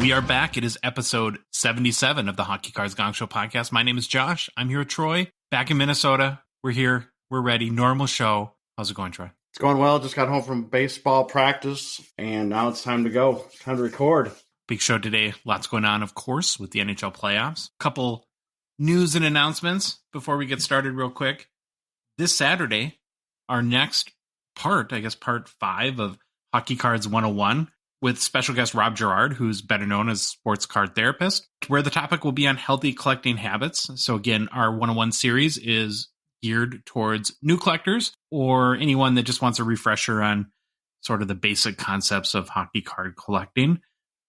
We are back. It is episode 77 of the Hockey Cards Gongshow podcast. My name is Josh. I'm here with Troy, back in Minnesota. We're here. We're ready. Normal show. How's it going, Troy? It's going well. Just got home from baseball practice, and now it's time to go. Time to record. Big show today. Lots going on, of course, with the NHL playoffs. Couple news and announcements before we get started real quick. This Saturday, our next part, I guess part 5 of Hockey Cards 101, with special guest Rob Gerard, who's better known as sports card therapist, where the topic will be on healthy collecting habits. So again, our 101 series is geared towards new collectors or anyone that just wants a refresher on sort of the basic concepts of hockey card collecting.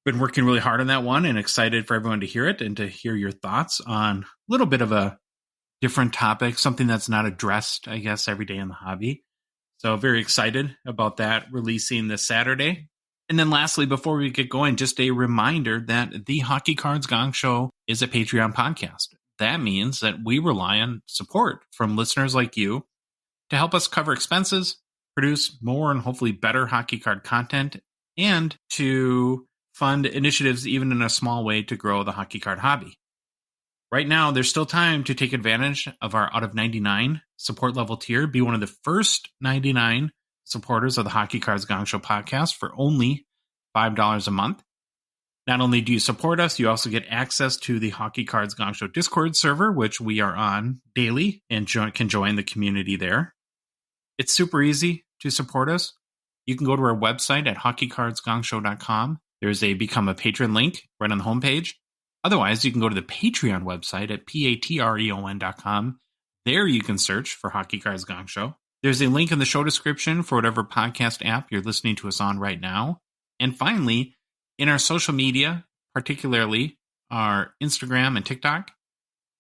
Been working really hard on that one and excited for everyone to hear it and to hear your thoughts on a little bit of a different topic, something that's not addressed, I guess, every day in the hobby. So very excited about that releasing this Saturday. And then lastly, before we get going, just a reminder that the Hockey Cards Gongshow is a Patreon podcast. That means that we rely on support from listeners like you to help us cover expenses, produce more and hopefully better hockey card content, and to fund initiatives even in a small way to grow the hockey card hobby. Right now, there's still time to take advantage of our out of 99 support level tier. Be one of the first 99 supporters of the Hockey Cards Gongshow podcast for only $5 a month. Not only do you support us, you also get access to the Hockey Cards Gongshow Discord server, which we are on daily and can join the community there. It's super easy to support us. You can go to our website at hockeycardsgongshow.com. There's a Become a Patron link right on the homepage. Otherwise, you can go to the Patreon website at patreon.com. There you can search for Hockey Cards Gongshow. There's a link in the show description for whatever podcast app you're listening to us on right now. And finally, in our social media, particularly our Instagram and TikTok,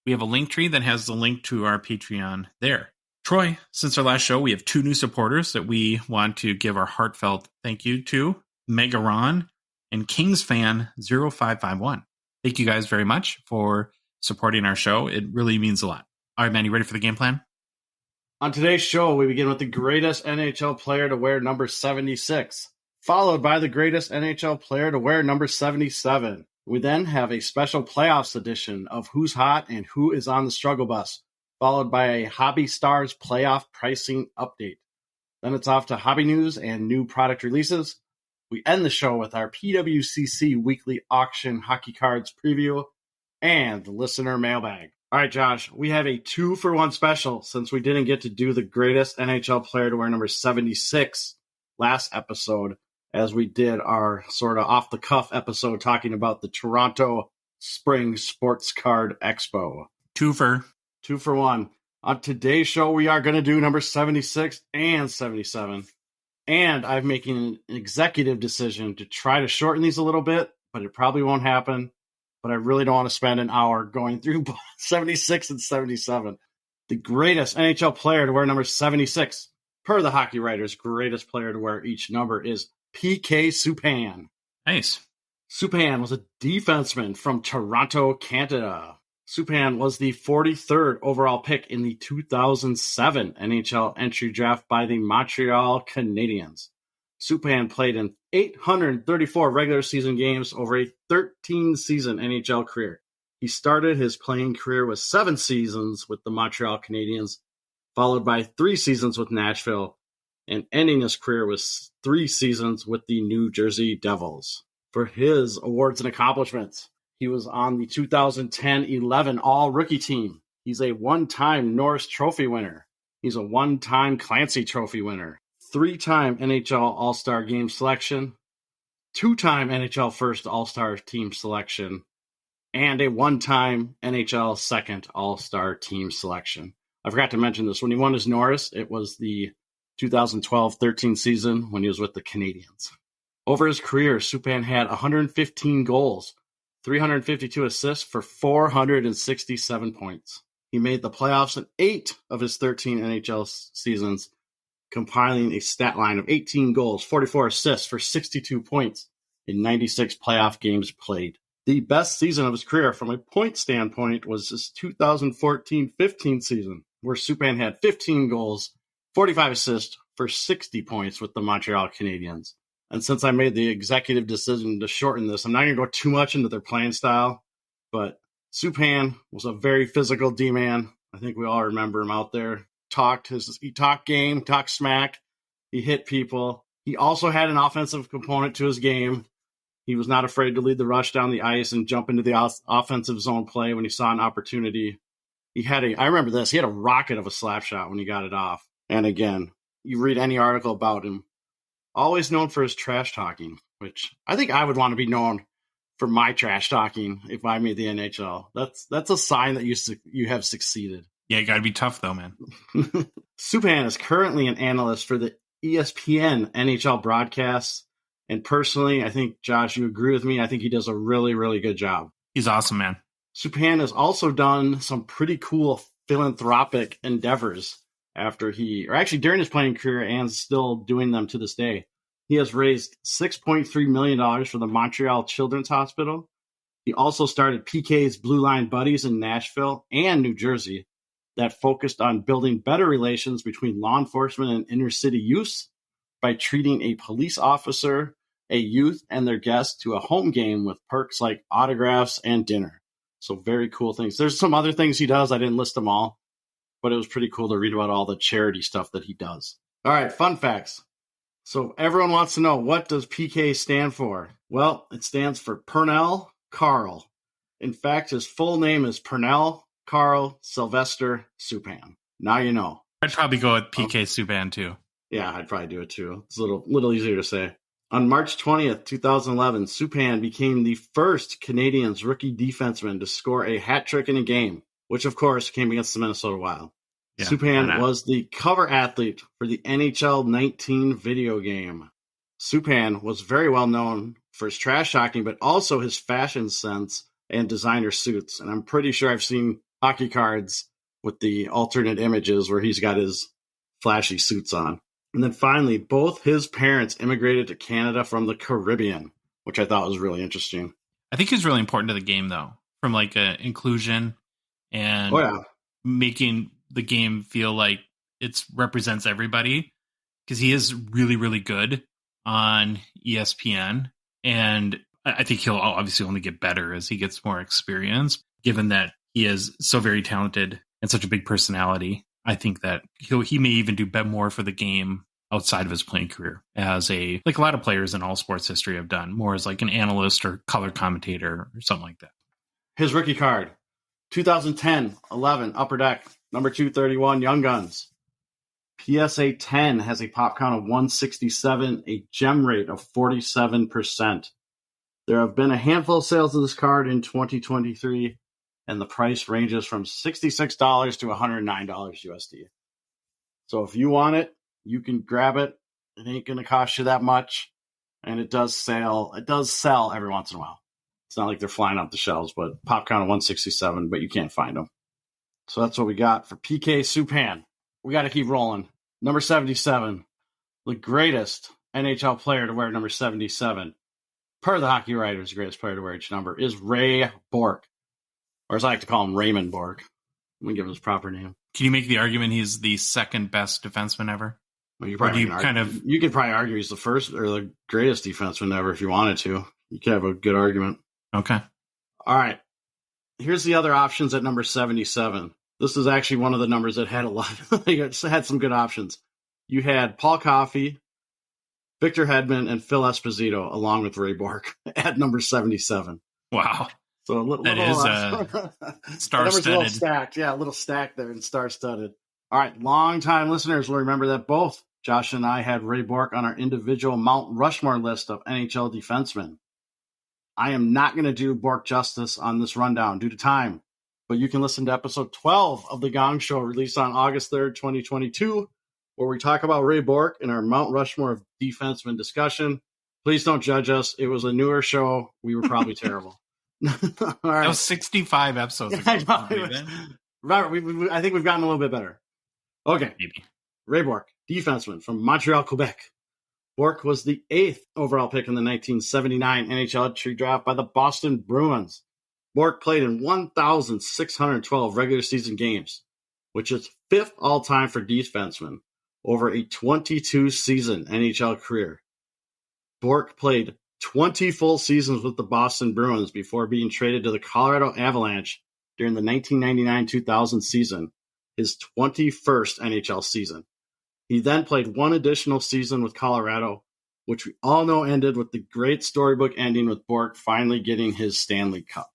we have a link tree that has the link to our Patreon there. Troy, since our last show, we have 2 new supporters that we want to give our heartfelt thank you to, Megaron and KingsFan0551. Thank you guys very much for supporting our show. It really means a lot. All right, man, you ready for the game plan? On today's show, we begin with the greatest NHL player to wear number 76, followed by the greatest NHL player to wear number 77. We then have a special playoffs edition of Who's Hot and Who is on the Struggle Bus, followed by a Hobby Stars playoff pricing update. Then it's off to hobby news and new product releases. We end the show with our PWCC Weekly Auction Hockey Cards preview and the Listener Mailbag. All right, Josh, we have a 2-for-1 special since we didn't get to do the greatest NHL player to wear number 76 last episode, as we did our sort of off-the-cuff episode talking about the Toronto Spring Sports Card Expo. 2-for-1. On today's show, we are going to do number 76 and 77. And I'm making an executive decision to try to shorten these a little bit, but it probably won't happen. But I really don't want to spend an hour going through 76 and 77. The greatest NHL player to wear number 76, per the Hockey Writers, greatest player to wear each number is PK Subban. Nice. Subban was a defenseman from Toronto, Canada. Subban was the 43rd overall pick in the 2007 NHL entry draft by the Montreal Canadiens. Subban played in 834 regular season games over a 13-season NHL career. He started his playing career with 7 seasons with the Montreal Canadiens, followed by 3 seasons with Nashville, and ending his career with 3 seasons with the New Jersey Devils. For his awards and accomplishments, he was on the 2010-11 All-Rookie team. He's a 1-time Norris Trophy winner. He's a 1-time Clancy Trophy winner. 3-time NHL All-Star Game selection, 2-time NHL First All-Star Team selection, and a 1-time NHL Second All-Star Team selection. I forgot to mention this. When he won his Norris, it was the 2012-13 season when he was with the Canadiens. Over his career, Subban had 115 goals, 352 assists for 467 points. He made the playoffs in 8 of his 13 NHL seasons, compiling a stat line of 18 goals, 44 assists for 62 points in 96 playoff games played. The best season of his career from a point standpoint was his 2014-15 season, where Subban had 15 goals, 45 assists for 60 points with the Montreal Canadiens. And since I made the executive decision to shorten this, I'm not going to go too much into their playing style. But Subban was a very physical D-man. I think we all remember him out there. He talked game, talked smack. He hit people. He also had an offensive component to his game. He was not afraid to lead the rush down the ice and jump into the offensive zone play when he saw an opportunity. I remember this, he had a rocket of a slap shot when he got it off. And again, you read any article about him, always known for his trash talking, which I think I would want to be known for my trash talking if I made the NHL. That's a sign that you have succeeded. Yeah, you got to be tough though, man. Subban is currently an analyst for the ESPN NHL broadcasts. And personally, I think, Josh, you agree with me. I think he does a really, really good job. He's awesome, man. Subban has also done some pretty cool philanthropic endeavors during his playing career and still doing them to this day. He has raised $6.3 million for the Montreal Children's Hospital. He also started PK's Blue Line Buddies in Nashville and New Jersey that focused on building better relations between law enforcement and inner city youth by treating a police officer, a youth, and their guests to a home game with perks like autographs and dinner. So very cool things. There's some other things he does. I didn't list them all, but it was pretty cool to read about all the charity stuff that he does. All right, fun facts. So everyone wants to know, what does PK stand for? Well, it stands for Pernell Carl. In fact, his full name is Pernell Carl Sylvester Subban. Now you know. I'd probably go with PK Subban too. Yeah, I'd probably do it too. It's a little easier to say. On March 20th, 2011, Subban became the first Canadiens rookie defenseman to score a hat trick in a game, which of course came against the Minnesota Wild. Yeah, Subban was the cover athlete for the NHL 19 video game. Subban was very well known for his trash talking, but also his fashion sense and designer suits. And I'm pretty sure I've seen hockey cards with the alternate images where he's got his flashy suits on. And then finally, both his parents immigrated to Canada from the Caribbean, which I thought was really interesting. I think he's really important to the game, though, from like inclusion and making the game feel like it represents everybody, because he is really, really good on ESPN. And I think he'll obviously only get better as he gets more experience, given that he is so very talented and such a big personality. I think that he may even do more for the game outside of his playing career, as a lot of players in all sports history have done, more as like an analyst or color commentator or something like that. His rookie card, 2010-11 Upper Deck, number 231 Young Guns. PSA 10 has a pop count of 167, a gem rate of 47%. There have been a handful of sales of this card in 2023, and the price ranges from $66 to $109 USD. So if you want it, you can grab it. It ain't going to cost you that much, and it does sell. It does sell every once in a while. It's not like they're flying off the shelves, but pop count of 167, but you can't find them. So that's what we got for PK Subban. We got to keep rolling. Number 77, the greatest NHL player to wear number 77, per the Hockey Writers, the greatest player to wear each number, is Ray Bourque. Or as I like to call him, Raymond Bourque. Let me give him his proper name. Can you make the argument he's the second best defenseman ever? Well, you could probably argue he's the first or the greatest defenseman ever if you wanted to. You could have a good argument. Okay. All right. Here's the other options at number 77. This is actually one of the numbers that had had some good options. You had Paul Coffey, Victor Hedman, and Phil Esposito, along with Ray Bourque at number 77. Wow. So that is star-studded. A little stacked. Yeah, a little stacked there and star-studded. All right, long-time listeners will remember that both Josh and I had Ray Bourque on our individual Mount Rushmore list of NHL defensemen. I am not going to do Bourque justice on this rundown due to time, but you can listen to episode 12 of The Gong Show, released on August 3rd, 2022, where we talk about Ray Bourque in our Mount Rushmore of defensemen discussion. Please don't judge us. It was a newer show. We were probably terrible. All right. That was 65 episodes ago. Robert, I think we've gotten a little bit better. Okay. Maybe. Ray Bourque, defenseman from Montreal, Quebec. Bourque was the 8th overall pick in the 1979 NHL entry draft by the Boston Bruins. Bourque played in 1,612 regular season games, which is 5th all-time for defensemen over a 22-season NHL career. Bourque played 20 full seasons with the Boston Bruins before being traded to the Colorado Avalanche during the 1999-2000 season, his 21st NHL season. He then played one additional season with Colorado, which we all know ended with the great storybook ending with Bourque finally getting his Stanley Cup.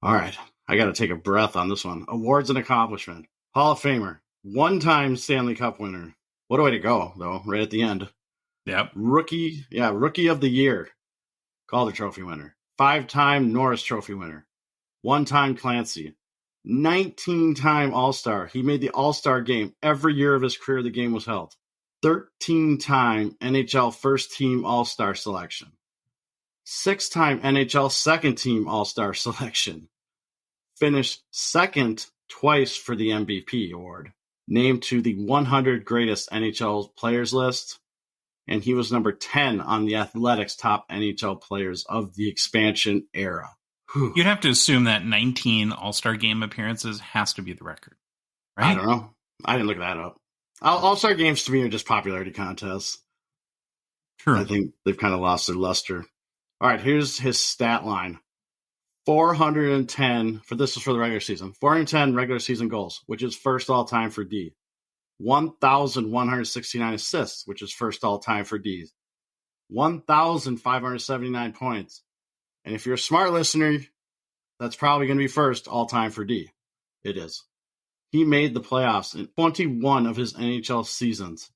All right, I got to take a breath on this one. Awards and accomplishment. Hall of Famer. One-time Stanley Cup winner. What a way to go, though, right at the end. Yep. Rookie of the Year. Calder Trophy winner. 5-time Norris Trophy winner. 1-time Clancy. 19-time All-Star. He made the All-Star game every year of his career the game was held. 13-time NHL First Team All-Star selection. 6-time NHL Second Team All-Star selection. Finished second twice for the MVP award. Named to the 100 greatest NHL players list. And he was number 10 on the Athletics top NHL players of the expansion era. Whew. You'd have to assume that 19 All-Star game appearances has to be the record, right? I don't know. I didn't look that up. All-Star games to me are just popularity contests. True. I think they've kind of lost their luster. All right, here's his stat line. 410, this is for the regular season, 410 regular season goals, which is first all-time for D. 1,169 assists, which is first all-time for D. 1,579 points. And if you're a smart listener, that's probably going to be first all-time for D. It is. He made the playoffs in 21 of his NHL seasons,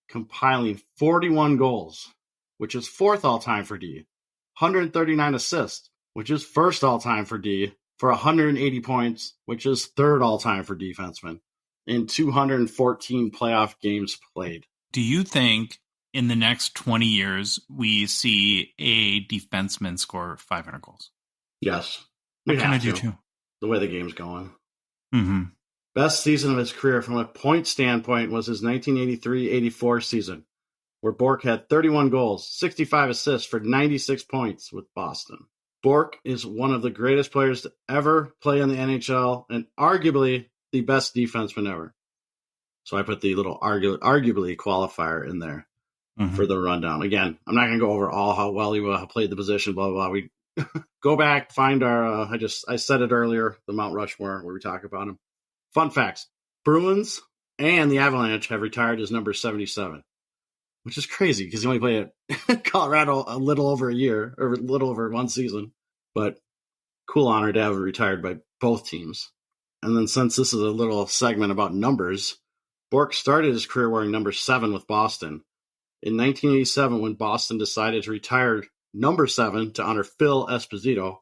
compiling 41 goals, which is fourth all-time for D. 139 assists, which is first all-time for D, for 180 points, which is third all-time for defensemen, in 214 playoff games played. Do you think in the next 20 years we see a defenseman score 500 goals? Yes. I kind of do too. The way the game's going. Mm-hmm. Best season of his career from a point standpoint was his 1983-84 season, where Bourque had 31 goals, 65 assists for 96 points with Boston. Bourque is one of the greatest players to ever play in the NHL and arguably the best defenseman ever. So I put the little arguably qualifier in there for the rundown. Again, I'm not going to go over all how well he played the position, blah, blah, blah. We go back, find our, I said it earlier, the Mount Rushmore, where we talk about him. Fun facts. Bruins and the Avalanche have retired his number 77, which is crazy because he only played at Colorado a little over a year, or a little over one season. But cool honor to have it retired by both teams. And then since this is a little segment about numbers, Bourque started his career wearing number 7 with Boston. In 1987, when Boston decided to retire number 7 to honor Phil Esposito,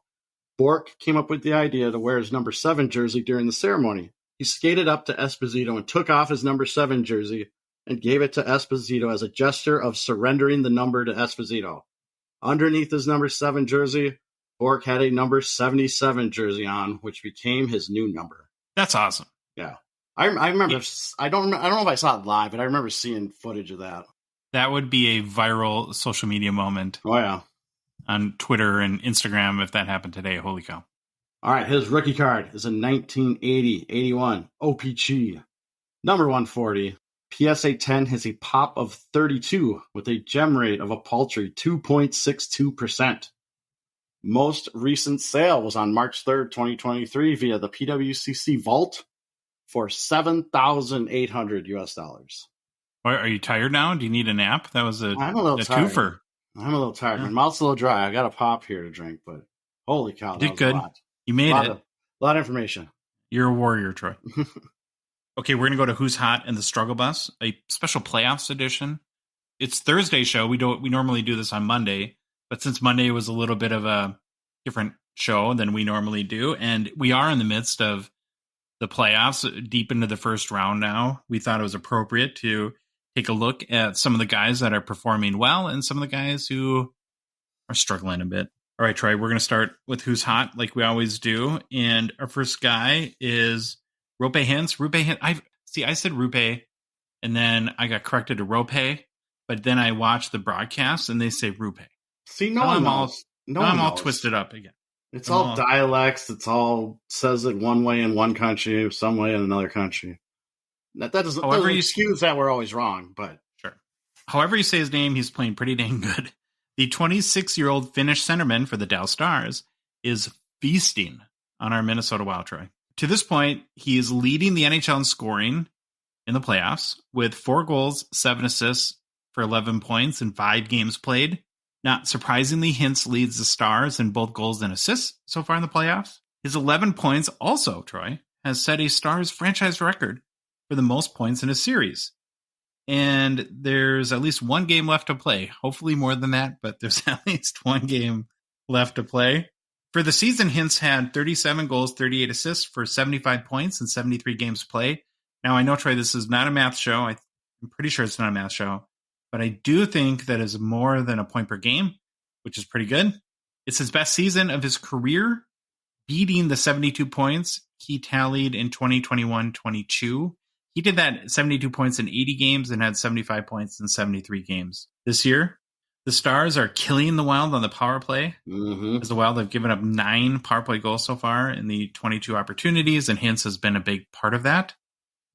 Bourque came up with the idea to wear his number 7 jersey during the ceremony. He skated up to Esposito and took off his number 7 jersey and gave it to Esposito as a gesture of surrendering the number to Esposito. Underneath his number 7 jersey, Bourque had a number 77 jersey on, which became his new number. That's awesome. Yeah. I remember, I don't know if I saw it live, but I remember seeing footage of that. That would be a viral social media moment. Oh, yeah. On Twitter and Instagram if that happened today. Holy cow. All right, his rookie card is a 1980-81 OPG, number 140. PSA 10 has a pop of 32 with a gem rate of a paltry 2.62%. Most recent sale was on March 3rd, 2023 via the PWCC Vault for $7,800 US. Are you tired now? Do you need a nap? That was I'm a little tired. twofer. I'm a little tired. My mouth's a little dry. I got a pop here to drink, but holy cow, You did good. You made it. A lot of information. You're a warrior, Troy. Okay, we're going to go to Who's Hot and the Struggle Bus, a special playoffs edition. It's Thursday show. We normally do this on Monday, but since Monday was a little bit of a different show than we normally do, and we are in the midst of the playoffs, deep into the first round now, we thought it was appropriate to take a look at some of the guys that are performing well and some of the guys who are struggling a bit. All right, Troy, we're going to start with Who's Hot like we always do. And our first guy is Rope Hintz. I said Rupe, and then I got corrected to Rope, but then I watched the broadcast and they say Rupe. See, I'm all twisted up again. It's all dialects. It's all says it one way in one country, some way in another country. That doesn't excuse that we're always wrong, but sure. However you say his name, he's playing pretty dang good The 26-year-old Finnish centerman for the Dallas Stars is feasting on our Minnesota Wild, Troy. To this point, he is leading the NHL in scoring in the playoffs with 4 goals, 7 assists for 11 points in 5 games played. Not surprisingly, Hintz leads the Stars in both goals and assists so far in the playoffs. His 11 points also, Troy, has set a Stars franchise record for the most points in a series. And there's at least 1 game left to play. Hopefully more than that, but there's at least 1 game left to play. For the season, Hintz had 37 goals, 38 assists for 75 points in 73 games played. Now, I know, Troy, this is not a math show. I'm pretty sure it's not a math show. But I do think that is more than a point per game, which is pretty good. It's his best season of his career, beating the 72 points he tallied in 2021-22. He did that 72 points in 80 games and had 75 points in 73 games. This year, the Stars are killing the Wild on the power play. As the Wild have given up 9 power play goals so far in the 22 opportunities, and Hintz has been a big part of that.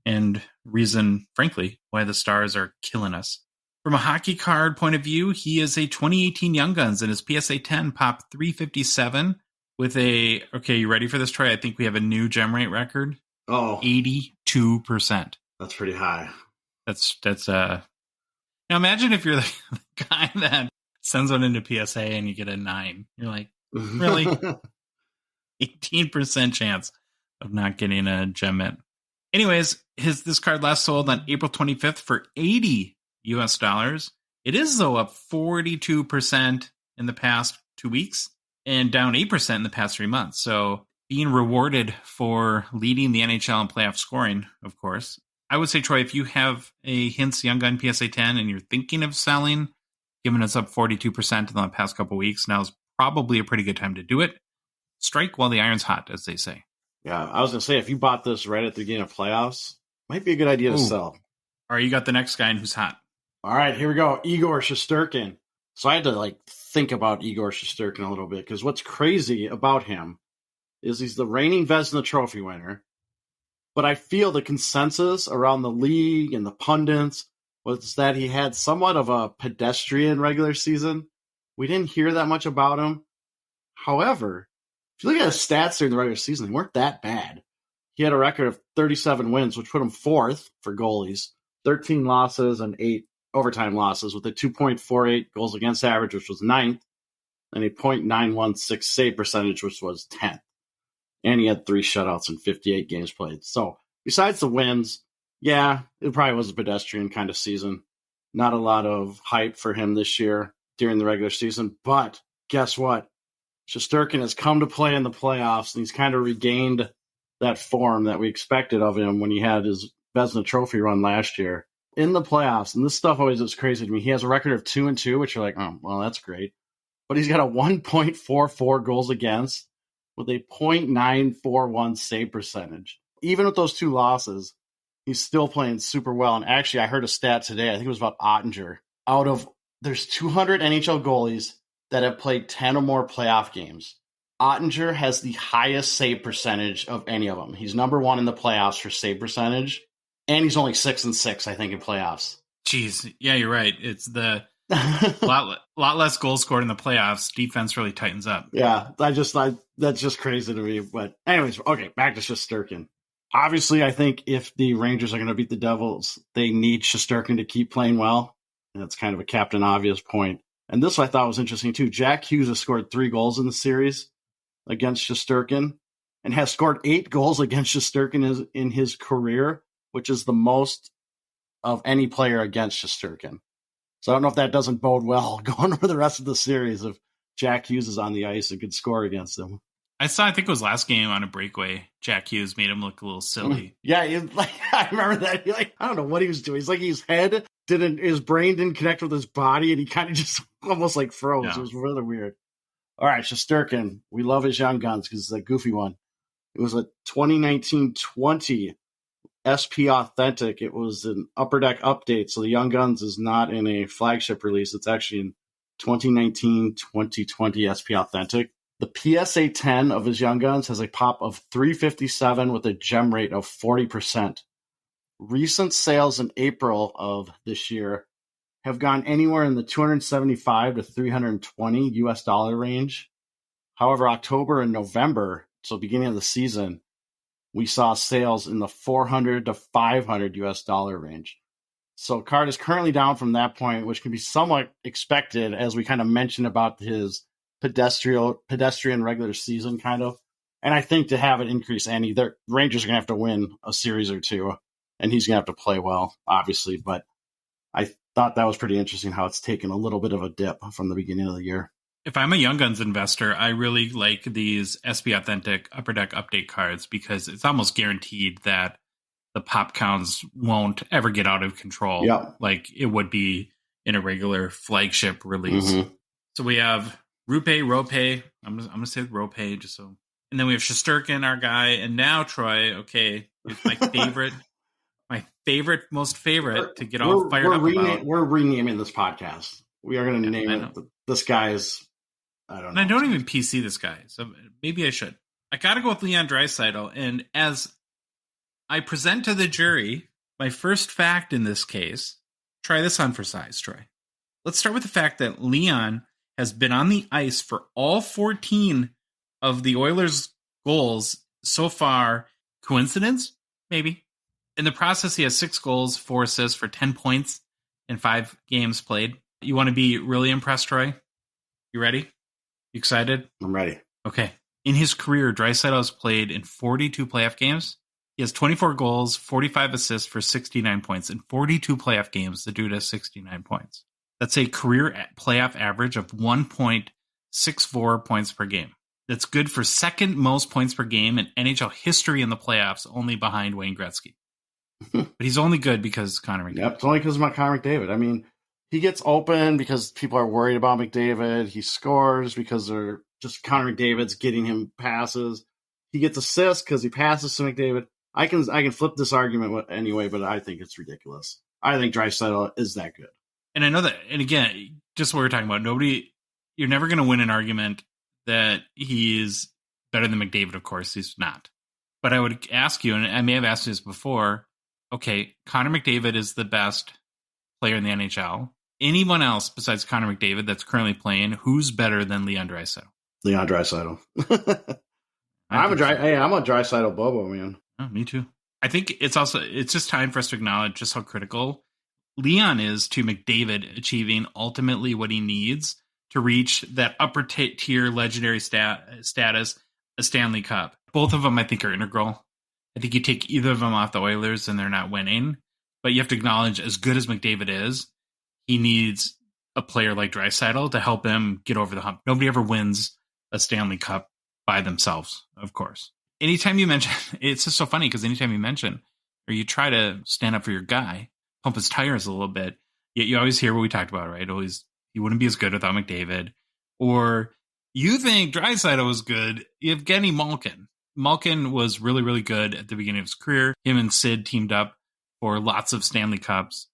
And reason, frankly, why the Stars are killing us. From a hockey card point of view, he is a 2018 Young Guns, and his PSA 10 popped 357 with a, okay, you ready for this, Troy? I think we have a new gem rate record. 82%. That's pretty high. That's now imagine if you're the guy that sends one into PSA and you get a 9. You're like, really? 18% chance of not getting a gem hit. Anyways, this card last sold on April 25th for $80 US. It is, though, up 42% in the past 2 weeks and down 8% in the past 3 months. So being rewarded for leading the NHL in playoff scoring, of course. I would say, Troy, if you have a Hintz Young Gun PSA 10 and you're thinking of selling, given it's up 42% in the past couple weeks, now is probably a pretty good time to do it. Strike while the iron's hot, as they say. Yeah, I was going to say, if you bought this right at the beginning of playoffs, might be a good idea to sell. All right, you got the next guy who's hot. All right, here we go. Igor Shesterkin. So I had to think about Igor Shesterkin a little bit, because what's crazy about him is he's the reigning Vezina Trophy winner. But I feel the consensus around the league and the pundits was that he had somewhat of a pedestrian regular season. We didn't hear that much about him. However, if you look at his stats during the regular season, they weren't that bad. He had a record of 37 wins, which put him 4th for goalies, 13 losses and 8 overtime losses with a 2.48 goals against average, which was 9th, and a .916 save percentage, which was 10th. And he had 3 shutouts in 58 games played. So besides the wins, yeah, it probably was a pedestrian kind of season. Not a lot of hype for him this year during the regular season. But guess what? Shesterkin has come to play in the playoffs, and he's kind of regained that form that we expected of him when he had his Vezina Trophy run last year. In the playoffs, and this stuff always is crazy to me, he has a record of 2-2, which you're like, oh, well, that's great. But he's got a 1.44 goals against with a .941 save percentage. Even with those 2 losses, he's still playing super well. And actually, I heard a stat today, I think it was about Ottinger. There's 200 NHL goalies that have played 10 or more playoff games. Ottinger has the highest save percentage of any of them. He's number 1 in the playoffs for save percentage. And he's only 6-6, I think, in playoffs. Jeez, yeah, you're right. It's the lot less goals scored in the playoffs. Defense really tightens up. Yeah, that's just crazy to me. But anyways, okay, back to Shesterkin. Obviously, I think if the Rangers are going to beat the Devils, they need Shesterkin to keep playing well. And that's kind of a Captain Obvious point. And this I thought was interesting, too. Jack Hughes has scored 3 goals in the series against Shesterkin and has scored 8 goals against Shesterkin in his career, which is the most of any player against Shesterkin. So I don't know if that doesn't bode well going over the rest of the series if Jack Hughes is on the ice and could score against him. I think it was last game on a breakaway, Jack Hughes made him look a little silly. Yeah, I remember that. I don't know what he was doing. It's like his brain didn't connect with his body, and he kind of just almost froze. Yeah. It was really weird. All right, Shesterkin. We love his Young Guns because it's a goofy one. It was a 2019-20 SP Authentic. It was an Upper Deck update, so the Young Guns is not in a flagship release. It's actually in 2019-2020 SP Authentic. The PSA 10 of his Young Guns has a pop of 357 with a gem rate of 40%. Recent sales in April of this year have gone anywhere in the $275 to $320 US range. However, October and November, so beginning of the season, we saw sales in the $400 to $500 US range. So card is currently down from that point, which can be somewhat expected, as we kind of mentioned about his pedestrian regular season kind of. And I think to have it increase any, the Rangers are going to have to win a series or two, and he's going to have to play well, obviously. But I thought that was pretty interesting how it's taken a little bit of a dip from the beginning of the year. If I'm a Young Guns investor, I really like these SB Authentic Upper Deck update cards because it's almost guaranteed that the pop counts won't ever get out of control like it would be in a regular flagship release. Mm-hmm. So we have Rupe, Rope. I'm going to say Rope just so. And then we have Shesterkin, our guy. And now Troy, okay, it's my favorite, most favorite to get all fired up about. We're renaming this podcast. We are going to name it this guy's, I don't know. And I don't even PC this guy, so maybe I should. I got to go with Leon Draisaitl. And as I present to the jury my first fact in this case, try this on for size, Troy. Let's start with the fact that Leon has been on the ice for all 14 of the Oilers' goals so far. Coincidence? Maybe. In the process, he has 6 goals, 4 assists for 10 points in 5 games played. You want to be really impressed, Troy? You ready? You excited? I'm ready. Okay. In his career, Draisaitl has played in 42 playoff games. He has 24 goals, 45 assists for 69 points. In 42 playoff games, the dude has 69 points. That's a career playoff average of 1.64 points per game. That's good for second most points per game in NHL history in the playoffs, only behind Wayne Gretzky. But he's only good because Connor McDavid. Yep, it's only because of Connor McDavid. I mean, he gets open because people are worried about McDavid. He scores because they're just Connor McDavid's getting him passes. He gets assists because he passes to McDavid. I can flip this argument anyway, but I think it's ridiculous. I think Draisaitl is that good. And I know that, and again, just what we're talking about, you're never going to win an argument that he is better than McDavid. Of course, he's not. But I would ask you, and I may have asked you this before, okay, Connor McDavid is the best player in the NHL. Anyone else besides Connor McDavid that's currently playing, who's better than Leon Draisaitl? Leon Draisaitl. I'm a Draisaitl Bobo, man. Oh, me too. I think it's just time for us to acknowledge just how critical Leon is to McDavid achieving ultimately what he needs to reach that upper tier legendary status, a Stanley Cup. Both of them, I think, are integral. I think you take either of them off the Oilers and they're not winning. But you have to acknowledge, as good as McDavid is, he needs a player like Draisaitl to help him get over the hump. Nobody ever wins a Stanley Cup by themselves, of course. Anytime you mention, it's just so funny because anytime you mention or you try to stand up for your guy, pump his tires a little bit, yet you always hear what we talked about, right? Always, he wouldn't be as good without McDavid. Or you think Draisaitl was good, Evgeny Malkin. Malkin was really, really good at the beginning of his career. Him and Sid teamed up for lots of Stanley Cups.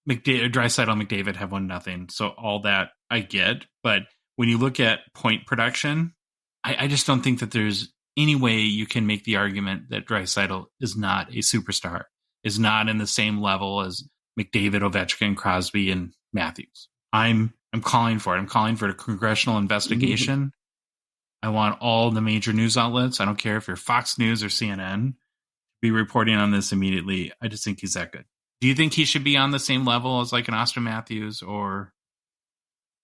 Draisaitl and McDavid have won nothing. So all that I get. But when you look at point production, I just don't think that there's any way you can make the argument that Draisaitl is not a superstar, is not in the same level as McDavid, Ovechkin, Crosby, and Matthews. I'm calling for it. I'm calling for a congressional investigation. I want all the major news outlets, I don't care if you're Fox News or CNN, to be reporting on this immediately. I just think he's that good. Do you think he should be on the same level as like an Austin Matthews or?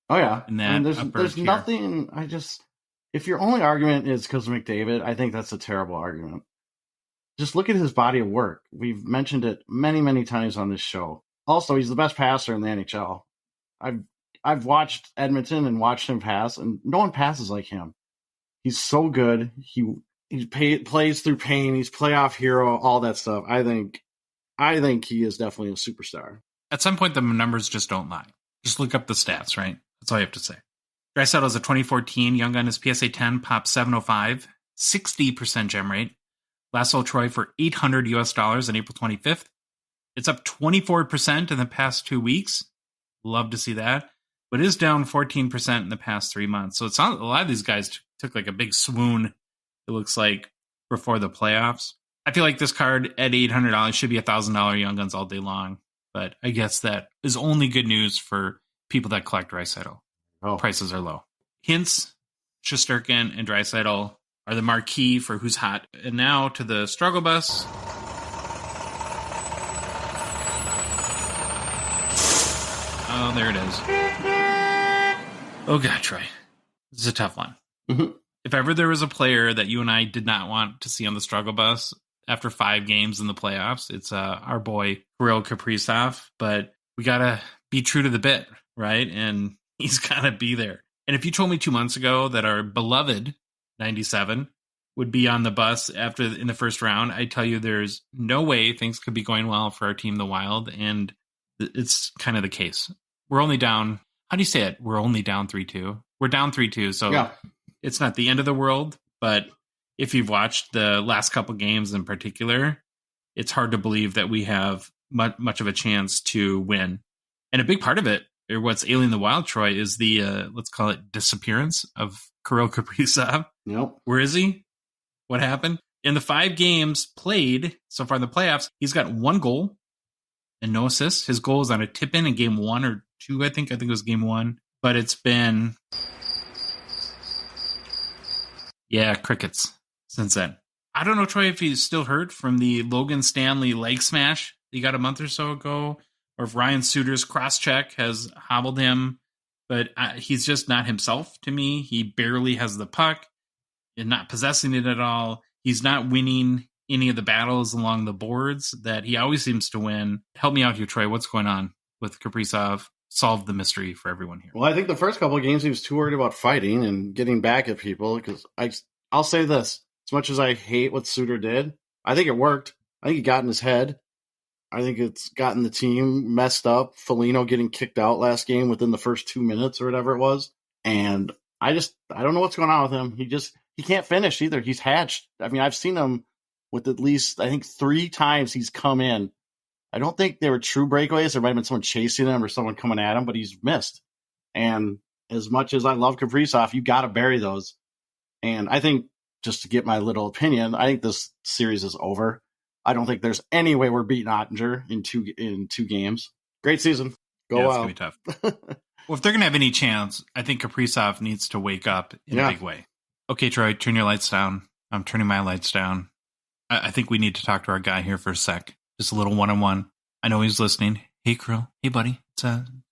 Oh yeah, in that there's nothing. If your only argument is because of McDavid, I think that's a terrible argument. Just look at his body of work. We've mentioned it many, many times on this show. Also, he's the best passer in the NHL. I've watched Edmonton and watched him pass, and no one passes like him. He's so good. He plays through pain. He's playoff hero. All that stuff. I think he is definitely a superstar. At some point, the numbers just don't lie. Just look up the stats, right? That's all you have to say. Draisaitl is a 2014 Young Gun, his PSA 10 pop 705, 60% gem rate. Last sold Troy for $800 US on April 25th. It's up 24% in the past 2 weeks. Love to see that. But it is down 14% in the past 3 months. So it's not, a lot of these guys took like a big swoon, it looks like, before the playoffs. I feel like this card at $800 should be $1,000 Young Guns all day long. but I guess that is only good news for people that collect Draisaitl. Oh. Prices are low. Hintz, Shesterkin, and Draisaitl are the marquee for who's hot. And now to the struggle bus. Oh, there it is. Oh, God, Troy. This is a tough one. Mm-hmm. If ever there was a player that you and I did not want to see on the struggle bus after 5 games in the playoffs, it's our boy, Kirill Kaprizov. But we got to be true to the bit, right? And he's got to be there. And if you told me 2 months ago that our beloved 97 would be on the bus in the first round, I tell you there's no way things could be going well for our team, the Wild. And it's kind of the case. We're only down, how do you say it? We're only down 3-2. We're down 3-2. So yeah. It's not the end of the world, but if you've watched the last couple games in particular, it's hard to believe that we have much of a chance to win. And a big part of it, or what's ailing the Wild, Troy, is the, let's call it disappearance of Kirill Kaprizov. Yep. Where is he? What happened? In the 5 games played so far in the playoffs, he's got 1 goal and no assists. His goal is on a tip-in in game 1 or 2, I think. I think it was game 1. But it's been... yeah, crickets since then. I don't know, Troy, if he's still hurt from the Logan Stanley leg smash he got a month or so ago, or if Ryan Suter's cross-check has hobbled him. But he's just not himself to me. He barely has the puck and not possessing it at all. He's not winning any of the battles along the boards that he always seems to win. Help me out here, Troy. What's going on with Kaprizov? Solve the mystery for everyone here. Well, I think the first couple of games he was too worried about fighting and getting back at people, because I'll say this. As much as I hate what Suter did, I think it worked. I think he got in his head. I think it's gotten the team messed up. Foligno getting kicked out last game within the first 2 minutes or whatever it was. And I don't know what's going on with him. He can't finish either. He's hatched. I mean, I've seen him with at least, I think, 3 times he's come in. I don't think they were true breakaways. There might have been someone chasing him or someone coming at him, but he's missed. And as much as I love Kaprizov, you got to bury those. And I think, just to get my little opinion, I think this series is over. I don't think there's any way we're beating Ottinger in two games. Great season. Go Wild. It's going to be tough. Well, if they're going to have any chance, I think Kaprizov needs to wake up in a big way. Okay, Troy, turn your lights down. I'm turning my lights down. I think we need to talk to our guy here for a sec. Just a little one-on-one. I know he's listening. Hey, Krill. Hey, buddy. It's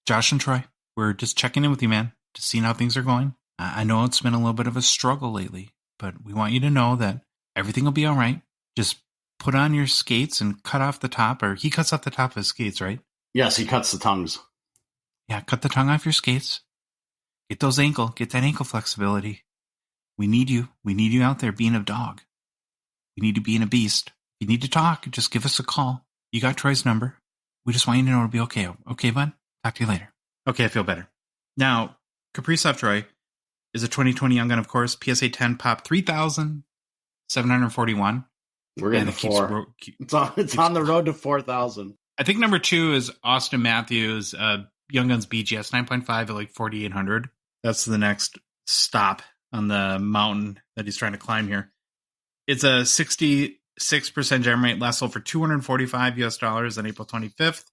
Josh and Troy. We're just checking in with you, man, to see how things are going. I know it's been a little bit of a struggle lately, but we want you to know that everything will be all right. Just put on your skates and cut off the top, or he cuts off the top of his skates, right? Yes, he cuts the tongues. Yeah, cut the tongue off your skates. Get that ankle flexibility. We need you. We need you out there being a dog. We need you being a beast. If you need to talk, just give us a call. You got Troy's number. We just want you to know it'll be okay. Okay, bud? Talk to you later. Okay, I feel better. Now, Kaprizov, Troy, is a 2020 Young Gun, of course. PSA 10 pop 3,741. We're getting to 4. It's on the road to 4,000. I think number 2 is Austin Matthews, Young Guns BGS 9.5 at like 4,800. That's the next stop on the mountain that he's trying to climb here. It's a 66% gem rate, last sold for $245 on April 25th.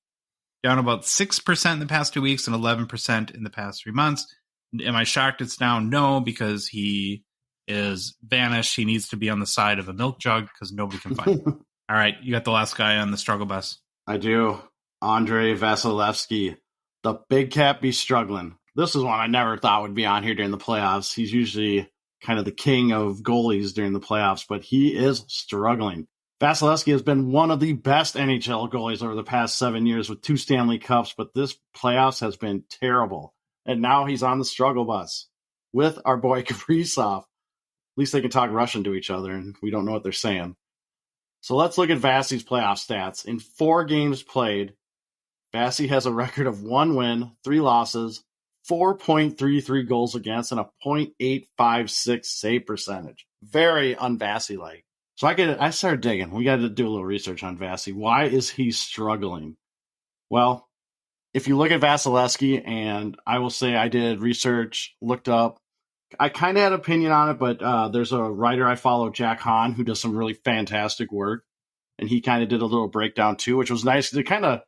Down about 6% in the past 2 weeks and 11% in the past 3 months. Am I shocked it's down? No, because he is vanished. He needs to be on the side of a milk jug because nobody can find him. All right, you got the last guy on the struggle bus. I do. Andrei Vasilevsky. The big cat be struggling. This is one I never thought would be on here during the playoffs. He's usually kind of the king of goalies during the playoffs, but he is struggling. Vasilevsky has been one of the best NHL goalies over the past 7 years with 2 Stanley Cups, but this playoffs has been terrible. And now he's on the struggle bus with our boy Kaprizov. At least they can talk Russian to each other, and we don't know what they're saying. So let's look at Vasi's playoff stats. In 4 games played, Vasi has a record of 1 win, 3 losses, 4.33 goals against, and a .856 save percentage. Very un-Vasi-like. So I started digging. We got to do a little research on Vasi. Why is he struggling? Well, if you look at Vasilevsky, and I will say I did research, looked up, I kind of had an opinion on it, but there's a writer I follow, Jack Hahn, who does some really fantastic work, and he kind of did a little breakdown too, which was nice. It kind of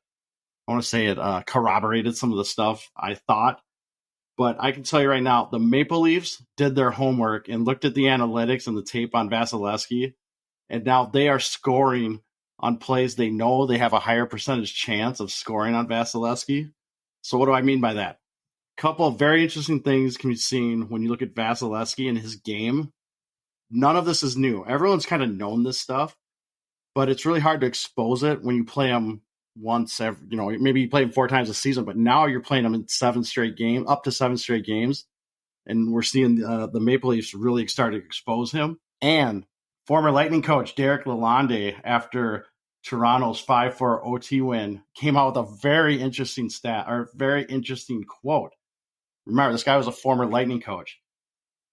I want to say it corroborated some of the stuff I thought. But I can tell you right now, the Maple Leafs did their homework and looked at the analytics and the tape on Vasilevsky, and now they are scoring on plays they know they have a higher percentage chance of scoring on Vasilevsky. So what do I mean by that? A couple of very interesting things can be seen when you look at Vasilevsky and his game. None of this is new. Everyone's kind of known this stuff, but it's really hard to expose it when you play him once every, maybe you play him 4 times a season, but now you're playing him in up to 7 straight games. And we're seeing the Maple Leafs really start to expose him. And former Lightning coach Derek Lalonde, after Toronto's 5-4 OT win, came out with a very interesting very interesting quote. Remember, this guy was a former Lightning coach.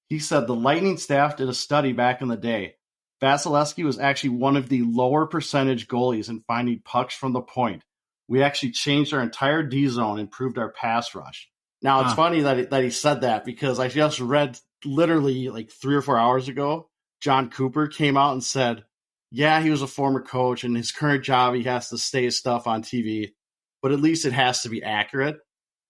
He said the Lightning staff did a study back in the day. Vasilevsky was actually one of the lower percentage goalies in finding pucks from the point. We actually changed our entire D zone and improved our pass rush. Now, it's funny that he said that, because I just read literally like 3 or 4 hours ago, John Cooper came out and said, yeah, he was a former coach, and his current job, he has to say his stuff on TV, but at least it has to be accurate.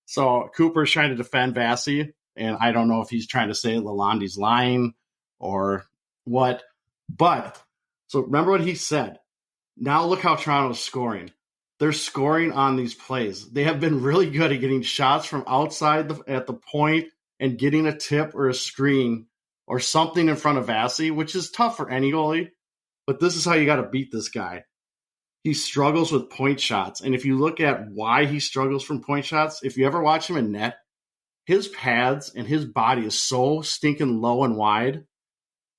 So Cooper's trying to defend Vasi, and I don't know if he's trying to say Lalonde's lying or what. But, so remember what he said. Now look how Toronto's scoring. They're scoring on these plays. They have been really good at getting shots from outside at the point and getting a tip or a screen or something in front of Vasi, which is tough for any goalie. But this is how you got to beat this guy. He struggles with point shots. And if you look at why he struggles from point shots, if you ever watch him in net, his pads and his body is so stinking low and wide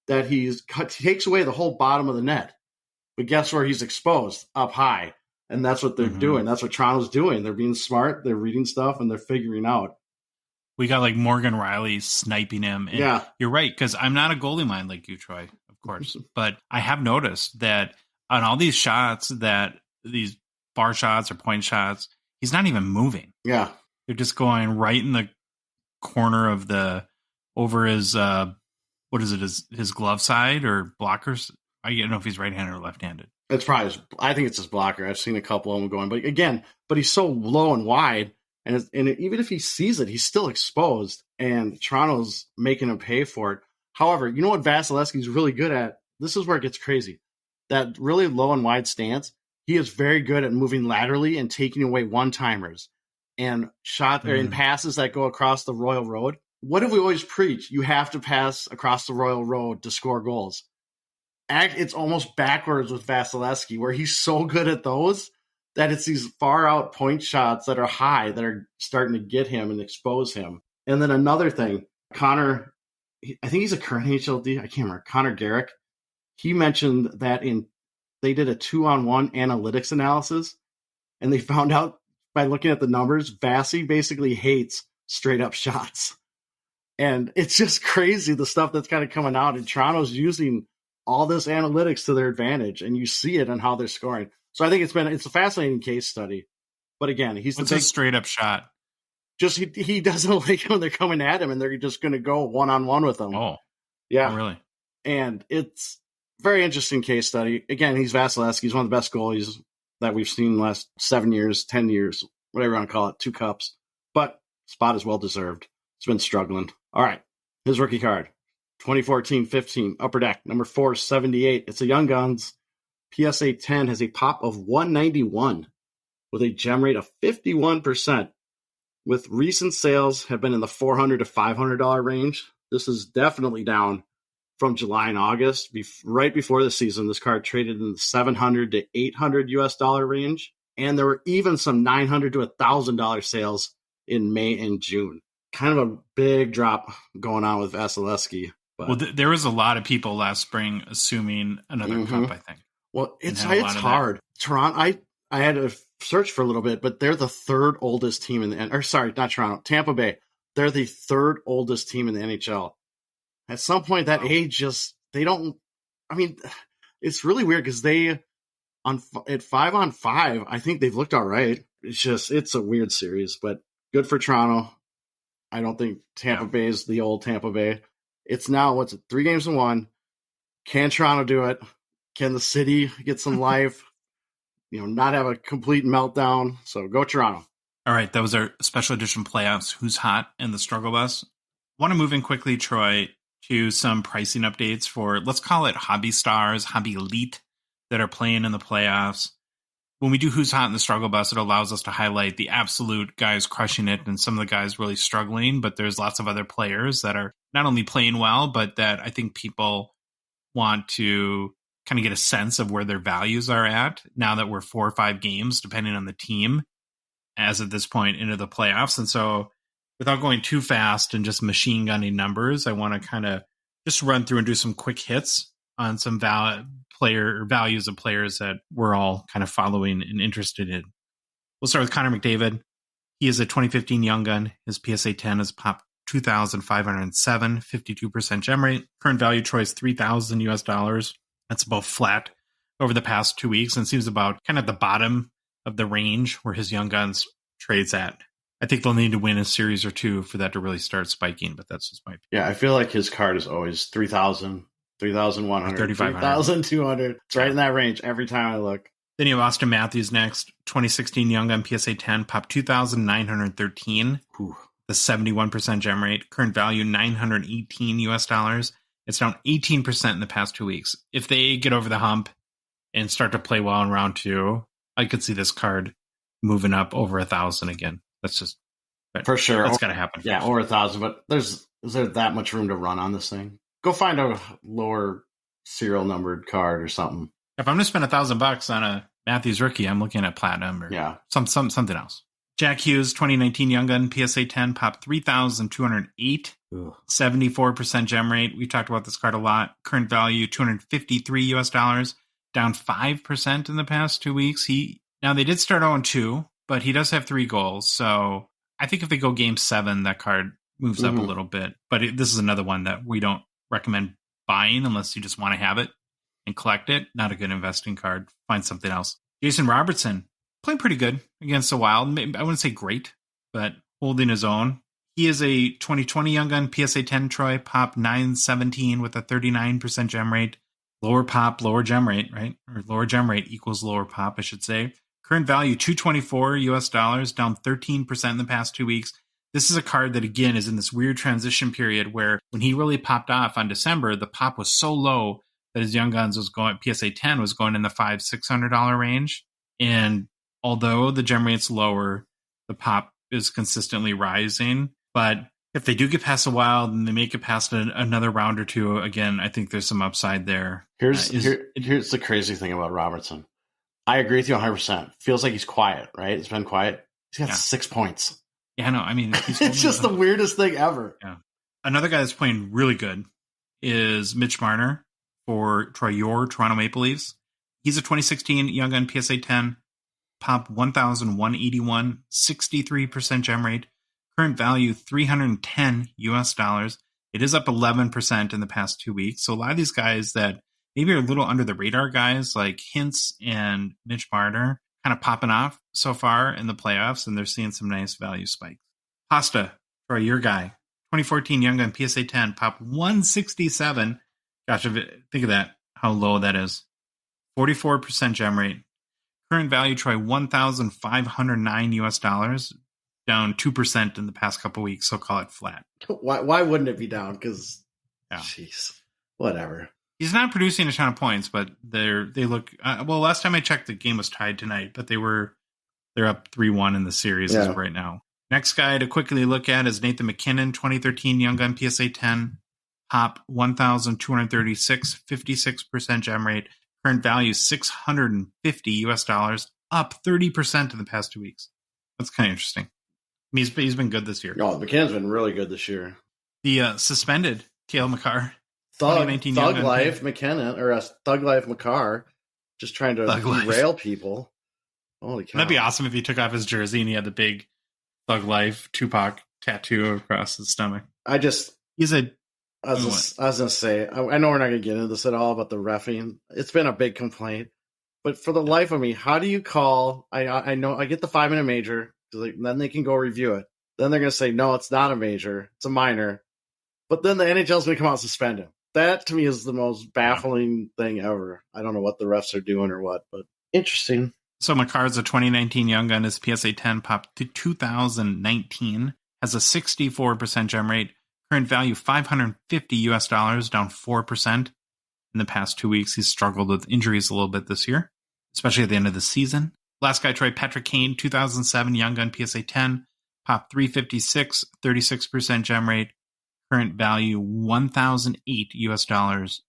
that he takes away the whole bottom of the net. But guess where he's exposed? Up high. And that's what they're doing. That's what Toronto's doing. They're being smart. They're reading stuff, and they're figuring out. We got like Morgan Riley sniping him. And yeah. You're right, because I'm not a goalie mind like you, Troy, of course. But I have noticed that on all these shots, that these bar shots or point shots, he's not even moving. Yeah. They're just going right in the corner of over his, what is it, his glove side or blockers? I don't know if he's right-handed or left-handed. It's probably, I think it's his blocker. I've seen a couple of them going, but he's so low and wide, and even if he sees it, he's still exposed, and Toronto's making him pay for it. However, you know what Vasilevsky's really good at? This is where it gets crazy. That really low and wide stance, he is very good at moving laterally and taking away one-timers and and passes that go across the Royal Road. What have we always preached? You have to pass across the Royal Road to score goals. It's almost backwards with Vasilevsky, where he's so good at those that it's these far out point shots that are high that are starting to get him and expose him. And then another thing, Connor, I think he's a current HLD, I can't remember, Connor Garrick, he mentioned that they did a 2-on-1 analytics analysis, and they found out by looking at the numbers, Vasi basically hates straight up shots. And it's just crazy, the stuff that's kind of coming out, and Toronto's using all this analytics to their advantage, and you see it on how they're scoring. So I think it's a fascinating case study. But again, he's a straight up shot. Just he doesn't like when they're coming at him and they're just going to go one-on-one with him. Oh, yeah, oh, really? And it's a very interesting case study. Again, he's Vasilevsky. He's one of the best goalies that we've seen in the last 7 years, 10 years, whatever you want to call it, 2 cups. But spot is well deserved. It's been struggling. All right, his rookie card. 2014-15 Upper Deck, number 478. It's a Young Guns. PSA 10 has a pop of 191 with a gem rate of 51%. With recent sales have been in the $400 to $500 range. This is definitely down from July and August. Right before the season, this card traded in the $700 to $800 US dollar range. And there were even some $900 to $1,000 sales in May and June. Kind of a big drop going on with Vasilevsky. But, well, there was a lot of people last spring assuming another cup, I think. Well, it's hard. Toronto, I had to search for a little bit, but they're the 3rd oldest team in the – or sorry, not Toronto, Tampa Bay. They're the 3rd oldest team in the NHL. At some point, that age just – they don't – I mean, it's really weird because they at 5-on-5, I think they've looked all right. It's a weird series, but good for Toronto. I don't think Tampa Bay is the old Tampa Bay. It's now, 3 games in 1. Can Toronto do it? Can the city get some life? not have a complete meltdown. So go Toronto. All right, that was our special edition playoffs. Who's hot and the struggle bus. Want to move in quickly, Troy, to some pricing updates for, let's call it hobby stars, hobby elite that are playing in the playoffs. When we do who's hot in the struggle bus, it allows us to highlight the absolute guys crushing it and some of the guys really struggling. But there's lots of other players that are not only playing well, but that I think people want to kind of get a sense of where their values are at now that we're 4 or 5 games, depending on the team, as at this point into the playoffs. And so without going too fast and just machine gunning numbers, I want to kind of just run through and do some quick hits on some values of players that we're all kind of following and interested in. We'll start with Connor McDavid. He is a 2015 Young Gun. His PSA 10 is pop 2,507, 52% gem rate. Current value, Troy, is $3,000. That's about flat over the past 2 weeks and seems about kind of the bottom of the range where his Young Guns trades at. I think they'll need to win a series or two for that to really start spiking, but that's just my opinion. Yeah, I feel like his card is always 3,000, 3,100, 3,200. It's right in that range every time I look. Then you have Austin Matthews next. 2016 Young Gun PSA 10, pop 2,913. The 71% gem rate. Current value $918. It's down 18% in the past 2 weeks. If they get over the hump and start to play well in round 2, I could see this card moving up over 1,000 again. That's just for sure. That's got to happen. Yeah, over 1,000. But is there that much room to run on this thing? Go find a lower serial numbered card or something. If I'm going to spend $1,000 on a Matthews rookie, I'm looking at platinum or something else. Jack Hughes, 2019 Young Gun PSA 10, pop 3,208, 74% gem rate. We've talked about this card a lot. Current value $253, down 5% in the past 2 weeks. Now they did start 0-2, but he does have 3 goals. So I think if they go game 7, that card moves up a little bit. But this is another one that we don't recommend buying unless you just want to have it and collect it. Not a good investing card. Find something else. Jason Robertson, playing pretty good against the Wild. I wouldn't say great, but holding his own. He is a 2020 Young Gun PSA 10, Troy, pop 917 with a 39% gem rate. Lower pop, lower gem rate, right? Or lower gem rate equals lower pop, I should say. Current value $224, down 13% in the past 2 weeks. This is a card that, again, is in this weird transition period where when he really popped off on December, the pop was so low that his Young Guns was going, PSA 10 was going in the $500-$600 range. And although the gem rate's lower, the pop is consistently rising. But if they do get past the Wild and they make it past another round or two, again, I think there's some upside there. Here's the crazy thing about Robertson. I agree with you 100%. Feels like he's quiet, right? He's been quiet. He's got 6 points. Yeah, no, I mean, it's just the weirdest thing ever. Yeah. Another guy that's playing really good is Mitch Marner for your Toronto Maple Leafs. He's a 2016 Young Gun PSA 10, pop 1,181, 63% gem rate. Current value $310. It is up 11% in the past 2 weeks. So a lot of these guys that maybe are a little under the radar guys like Hintz and Mitch Marner kind of popping off so far in the playoffs, and they're seeing some nice value spikes. Pasta, Troy, your guy. 2014 Young Gun PSA 10, pop 167. Gosh, think of that, how low that is. 44% gem rate. Current value, Troy, $1,509, down 2% in the past couple weeks, so call it flat. Why wouldn't it be down? Because, jeez, whatever. He's not producing a ton of points, but they look well. Last time I checked, the game was tied tonight, but they're up 3-1 in the series as of right now. Next guy to quickly look at is Nathan McKinnon, 2013 Young Gun PSA 10, pop 1,236, 56% gem rate. Current value $650, up 30% in the past 2 weeks. That's kind of interesting. I mean, he's been good this year. No, McKinnon's been really good this year. The suspended Cale Makar. Thug Life McKinnon, or Thug Life Makar, just trying to derail people. Holy cow. That'd be awesome if he took off his jersey and he had the big Thug Life Tupac tattoo across his stomach. I was going to say, I know we're not going to get into this at all about the reffing. It's been a big complaint. But for the life of me, how do you call? I know I get the 5-minute major, then they can go review it. Then they're going to say, no, it's not a major, it's a minor. But then the NHL's going to come out and suspend him. That, to me, is the most baffling thing ever. I don't know what the refs are doing or what, but interesting. So Makar's a 2019 Young Gun is PSA 10 popped to 2019, has a 64% gem rate, current value $550 US, down 4%. In the past 2 weeks, he's struggled with injuries a little bit this year, especially at the end of the season. Last guy, Troy Patrick Kane, 2007 Young Gun PSA 10, popped 356, 36% gem rate, current value $1,008 US.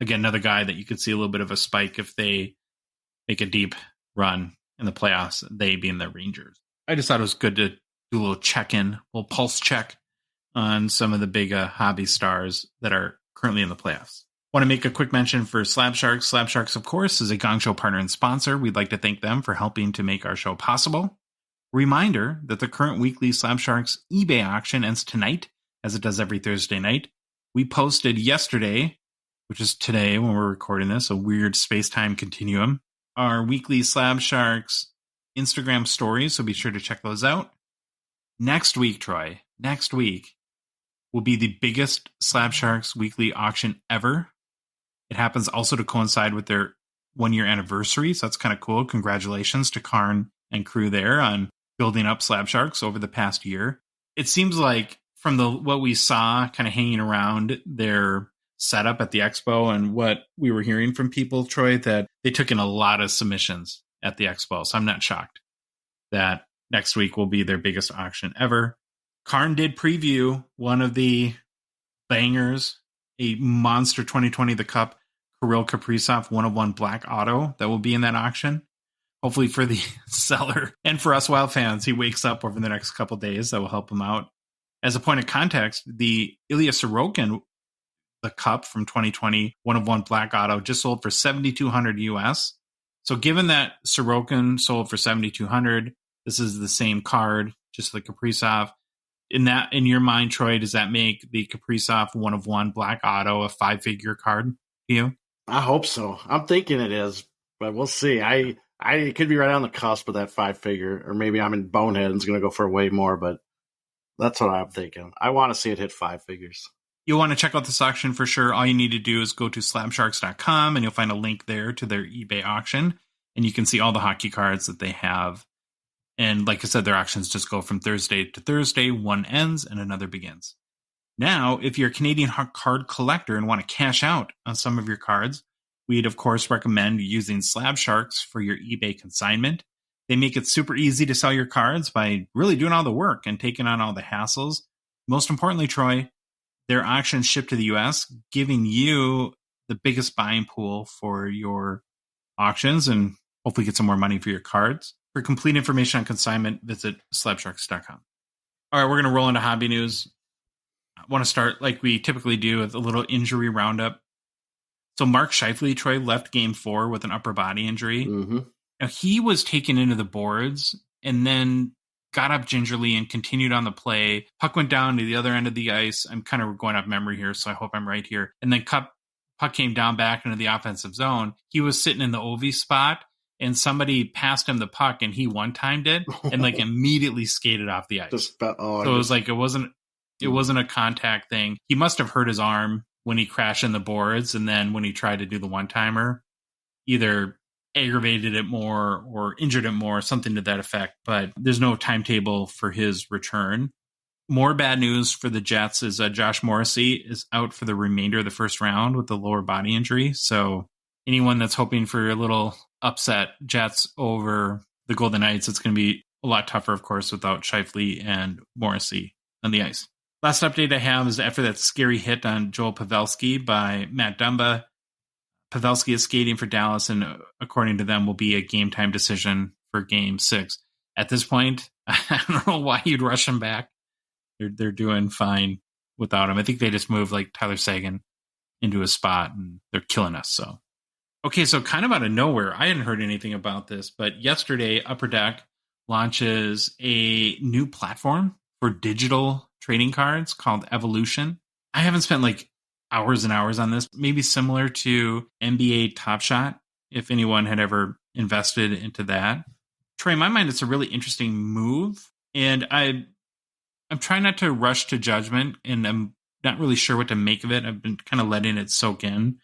Again, another guy that you could see a little bit of a spike if they make a deep run in the playoffs, they being the Rangers. I just thought it was good to do a little check-in, a little pulse check on some of the big hobby stars that are currently in the playoffs. Want to make a quick mention for Slab Sharks. Slab Sharks, of course, is a Gongshow partner and sponsor. We'd like to thank them for helping to make our show possible. Reminder that the current weekly Slab Sharks eBay auction ends tonight, as it does every Thursday night. We posted yesterday, which is today when we're recording this, a weird space-time continuum, our weekly Slab Sharks Instagram stories, so be sure to check those out. Next week, Troy, will be the biggest Slab Sharks weekly auction ever. It happens also to coincide with their 1-year anniversary, so that's kind of cool. Congratulations to Karn and crew there on building up Slab Sharks over the past year. It seems like from what we saw kind of hanging around their setup at the expo and what we were hearing from people, Troy, that they took in a lot of submissions at the expo. So I'm not shocked that next week will be their biggest auction ever. Karn did preview one of the bangers, a monster 2020 The Cup Kirill Kaprizov 1/1 Black Auto that will be in that auction. Hopefully for the seller and for us Wild fans, he wakes up over the next couple days. That will help him out. As a point of context, the Ilya Sorokin The Cup from 2020 1/1 Black Auto just sold for $7,200 US. So given that Sorokin sold for $7,200, this is the same card, just like Kaprizov. In your mind, Troy, does that make the Kaprizov 1/1 Black Auto a 5-figure card to you? I hope so. I'm thinking it is, but we'll see. I could be right on the cusp of that 5-figure, or maybe I'm in bonehead and it's going to go for way more, but that's what I'm thinking. I want to see it hit 5 figures. You'll want to check out this auction for sure. All you need to do is go to slabsharks.com and you'll find a link there to their eBay auction, and you can see all the hockey cards that they have. And like I said, their auctions just go from Thursday to Thursday. One ends and another begins. Now, if you're a Canadian card collector and want to cash out on some of your cards, we'd of course recommend using Slab Sharks for your eBay consignment. They make it super easy to sell your cards by really doing all the work and taking on all the hassles. Most importantly, Troy, their auctions ship to the US, giving you the biggest buying pool for your auctions and hopefully get some more money for your cards. For complete information on consignment, visit slabsharks.com. All right, we're going to roll into hobby news. I want to start like we typically do with a little injury roundup. So Mark Scheifele, Troy, left game 4 with an upper body injury. Mm-hmm. Now, he was taken into the boards and then got up gingerly and continued on the play. Puck went down to the other end of the ice. I'm kind of going off memory here, so I hope I'm right here. And then puck came down back into the offensive zone. He was sitting in the OV spot, and somebody passed him the puck, and he one-timed it and like immediately skated off the ice. So it was like it wasn't a contact thing. He must have hurt his arm when he crashed in the boards, and then when he tried to do the one-timer, either aggravated it more or injured it more, something to that effect. But there's no timetable for his return. More bad news for the Jets is Josh Morrissey is out for the remainder of the first round with the lower body injury. So anyone that's hoping for a little upset Jets over the Golden Knights, it's going to be a lot tougher, of course, without Scheifele and Morrissey on the ice. Last update I have is after that scary hit on Joel Pavelski by Matt Dumba, Pavelski is skating for Dallas, and according to them, will be a game time decision for Game 6. At this point, I don't know why you'd rush him back. They're doing fine without him. I think they just moved like Tyler Seguin into a spot, and they're killing us. So, okay, so kind of out of nowhere, I hadn't heard anything about this, but yesterday, Upper Deck launches a new platform for digital trading cards called Evolution. I haven't spent like hours and hours on this, maybe similar to NBA Top Shot, if anyone had ever invested into that. Troy, in my mind, it's a really interesting move, and I'm trying not to rush to judgment, and I'm not really sure what to make of it. I've been kind of letting it soak in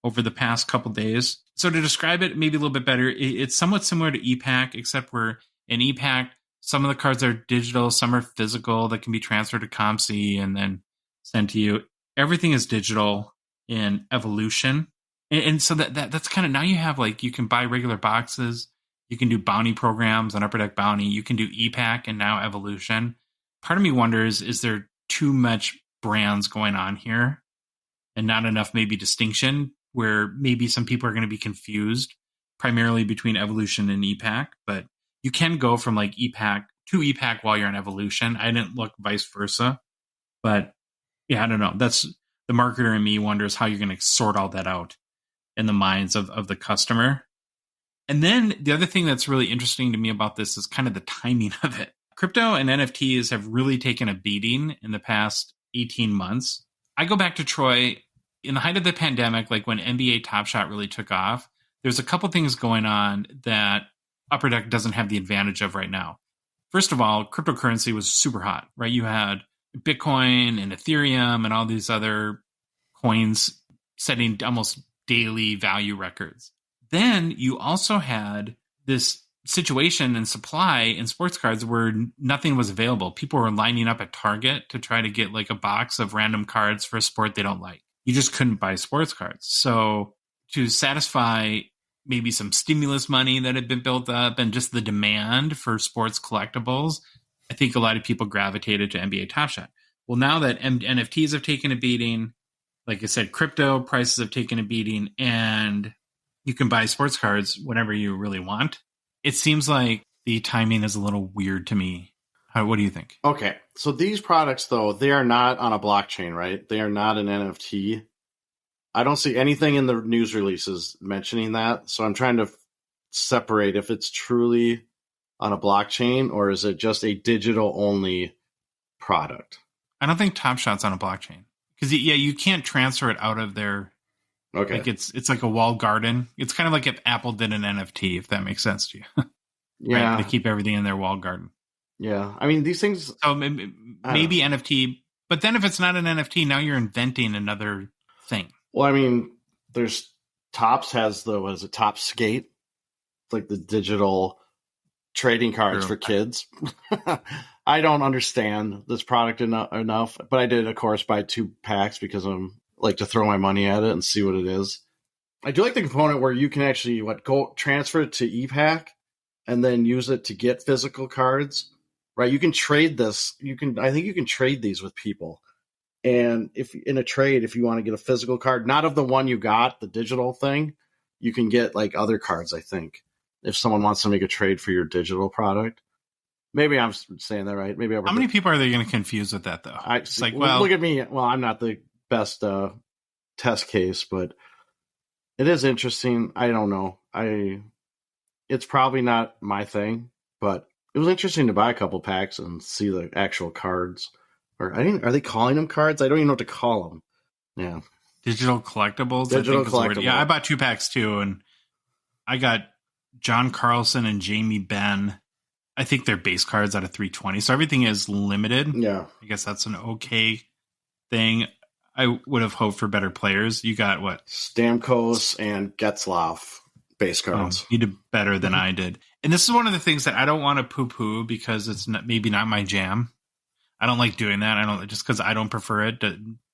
over the past couple days. So to describe it maybe a little bit better, it's somewhat similar to ePack, except where in ePack, some of the cards are digital, some are physical that can be transferred to ComC and then sent to you. Everything is digital in Evolution. And so that's kind of, now you have like, you can buy regular boxes, you can do bounty programs on Upper Deck Bounty, you can do ePack and now Evolution. Part of me wonders, is there too much brands going on here and not enough maybe distinction, where maybe some people are going to be confused primarily between Evolution and ePack, but you can go from like ePack to ePack while you're on Evolution. I didn't look vice versa, but yeah, I don't know. That's the marketer in me wonders how you're going to sort all that out in the minds of the customer. And then the other thing that's really interesting to me about this is kind of the timing of it. Crypto and NFTs have really taken a beating in the past 18 months. I go back to Troy in the height of the pandemic, like when NBA Top Shot really took off. There's a couple things going on that Upper Deck doesn't have the advantage of right now. First of all, cryptocurrency was super hot, right? You had Bitcoin and Ethereum and all these other coins setting almost daily value records. Then you also had this situation in supply in sports cards where nothing was available. People were lining up at Target to try to get like a box of random cards for a sport they don't like. You just couldn't buy sports cards. So to satisfy maybe some stimulus money that had been built up and just the demand for sports collectibles, I think a lot of people gravitated to NBA Top Shot. Well, now that NFTs have taken a beating, like I said, crypto prices have taken a beating, and you can buy sports cards whenever you really want. It seems like the timing is a little weird to me. What do you think? Okay, so these products, though, they are not on a blockchain, right? They are not an NFT. I don't see anything in the news releases mentioning that, so I'm trying to separate if it's truly on a blockchain or is it just a digital-only product. I don't think Top Shot's on a blockchain. Because, yeah, you can't transfer it out of their... Okay. Like it's like a walled garden. It's kind of like if Apple did an NFT, if that makes sense to you. Yeah. Right? They keep everything in their walled garden. Yeah. I mean, these things... So maybe NFT, but then if it's not an NFT, now you're inventing another thing. Well, I mean, there's... Topps has the, what is it, Topps Skate? It's like the digital trading cards for kids. I don't understand this product enough, but I did, of course, buy 2 packs because I'm like to throw my money at it and see what it is. I do like the component where you can actually go transfer it to ePack and then use it to get physical cards, right? You can trade this. I think you can trade these with people. And if in a trade, if you want to get a physical card, not of the one you got, the digital thing, you can get like other cards, I think, if someone wants to make a trade for your digital product. Maybe I'm saying that right. Maybe how many people are they going to confuse with that, though? It's like, well, look at me. Well, I'm not the best test case, but it is interesting. I don't know. It's probably not my thing, but it was interesting to buy a couple packs and see the actual cards. Are they calling them cards? I don't even know what to call them. Yeah. Digital collectibles. Digital collectibles. Yeah, I bought 2 packs too, and I got John Carlson and Jamie Benn. I think they're base cards out of 320, so everything is limited. Yeah. I guess that's an okay thing. I would have hoped for better players. You got what? Stamkos and Getzlaf base cards. Oh, you did better than I did. And this is one of the things that I don't want to poo-poo because it's maybe not my jam. I don't like doing that. Just because I don't prefer it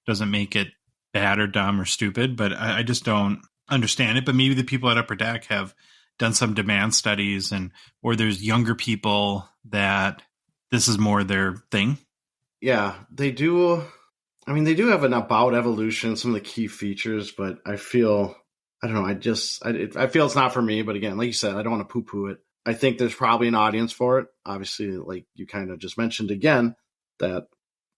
doesn't make it bad or dumb or stupid, but I just don't understand it. But maybe the people at Upper Deck have done some demand studies, or there's younger people that this is more their thing. Yeah, they do. I mean, they do have an about evolution, some of the key features, but I feel, I don't know. I feel it's not for me. But again, like you said, I don't want to poo-poo it. I think there's probably an audience for it. Obviously, like you kind of just mentioned again, that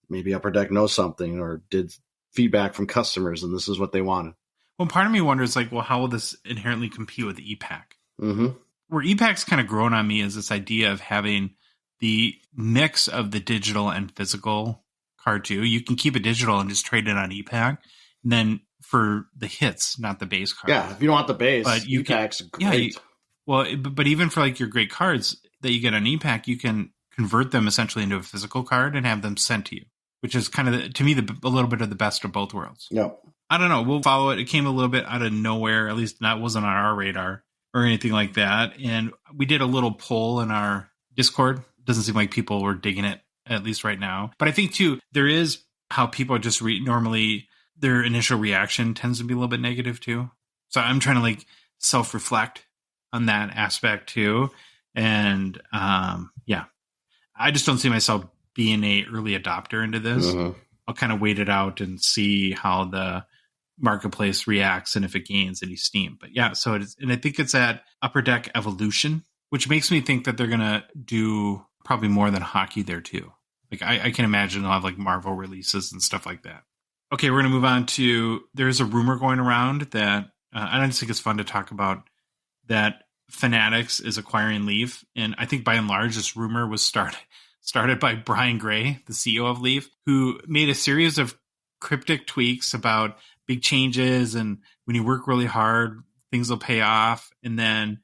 maybe Upper Deck knows something or did feedback from customers, and this is what they wanted. Well, part of me wonders, like, well, how will this inherently compete with ePack? Mm-hmm. Where ePack's kind of grown on me is this idea of having the mix of the digital and physical card too. You can keep it digital and just trade it on ePack. And then for the hits, not the base card. Yeah, if you don't want the base, but ePack's great. But even for like your great cards that you get on ePack, you can convert them essentially into a physical card and have them sent to you, which is kind of, to me, a little bit of the best of both worlds. Yep. I don't know. We'll follow it. It came a little bit out of nowhere. At least that wasn't on our radar or anything like that. And we did a little poll in our Discord. Doesn't seem like people were digging it, at least right now. But I think, too, there is how people just normally their initial reaction tends to be a little bit negative, too. So I'm trying to like self-reflect on that aspect, too. And yeah, I just don't see myself being a early adopter into this. Mm-hmm. I'll kind of wait it out and see how the marketplace reacts and if it gains any steam. But yeah, so it is. And I think it's at Upper Deck Evolution, which makes me think that they're going to do probably more than hockey there too. Like I can imagine they'll have like Marvel releases and stuff like that. Okay, we're going to move on to, there's a rumor going around that I just think it's fun to talk about, that Fanatics is acquiring Leaf. And I think by and large, this rumor was started by Brian Gray, the CEO of Leaf, who made a series of cryptic tweaks about big changes. And when you work really hard, things will pay off. And then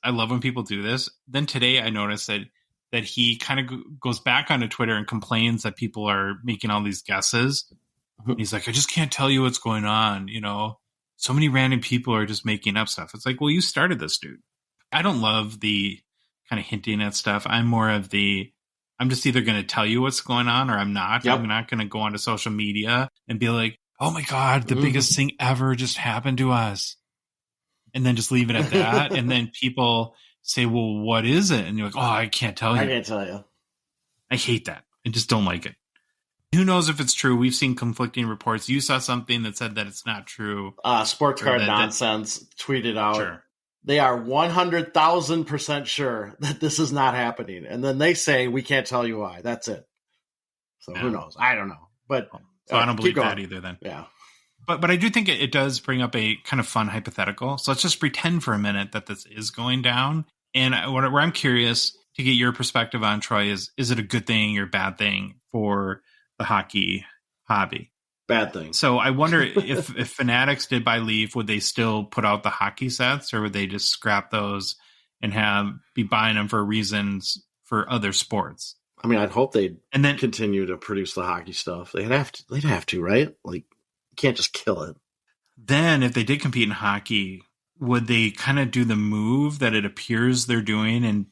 I love when people do this. Then today I noticed that he kind of goes back onto Twitter and complains that people are making all these guesses. And he's like, I just can't tell you what's going on. You know, so many random people are just making up stuff. It's like, well, you started this, dude. I don't love the kind of hinting at stuff. I'm more of I'm just either going to tell you what's going on or I'm not. Yep. I'm not going to go onto social media and be like, oh my God, the biggest thing ever just happened to us. And then just leave it at that. And then people say, well, what is it? And you're like, oh, I can't tell you. I can't tell you. I hate that. I just don't like it. Who knows if it's true? We've seen conflicting reports. You saw something that said that it's not true. Sports Card Nonsense tweeted out. Sure. They are 100,000% sure that this is not happening. And then they say, we can't tell you why. That's it. So who knows? I don't know. But so I don't believe that either then. Yeah. But I do think it does bring up a kind of fun hypothetical. So let's just pretend for a minute that this is going down. And where I'm curious to get your perspective on, Troy, is it a good thing or a bad thing for the hockey hobby? Bad thing. So I wonder if Fanatics did buy Leaf, would they still put out the hockey sets, or would they just scrap those and be buying them for reasons for other sports? I mean, I'd hope they'd continue to produce the hockey stuff. They'd have to, right? Like, you can't just kill it. Then if they did compete in hockey, would they kind of do the move that it appears they're doing in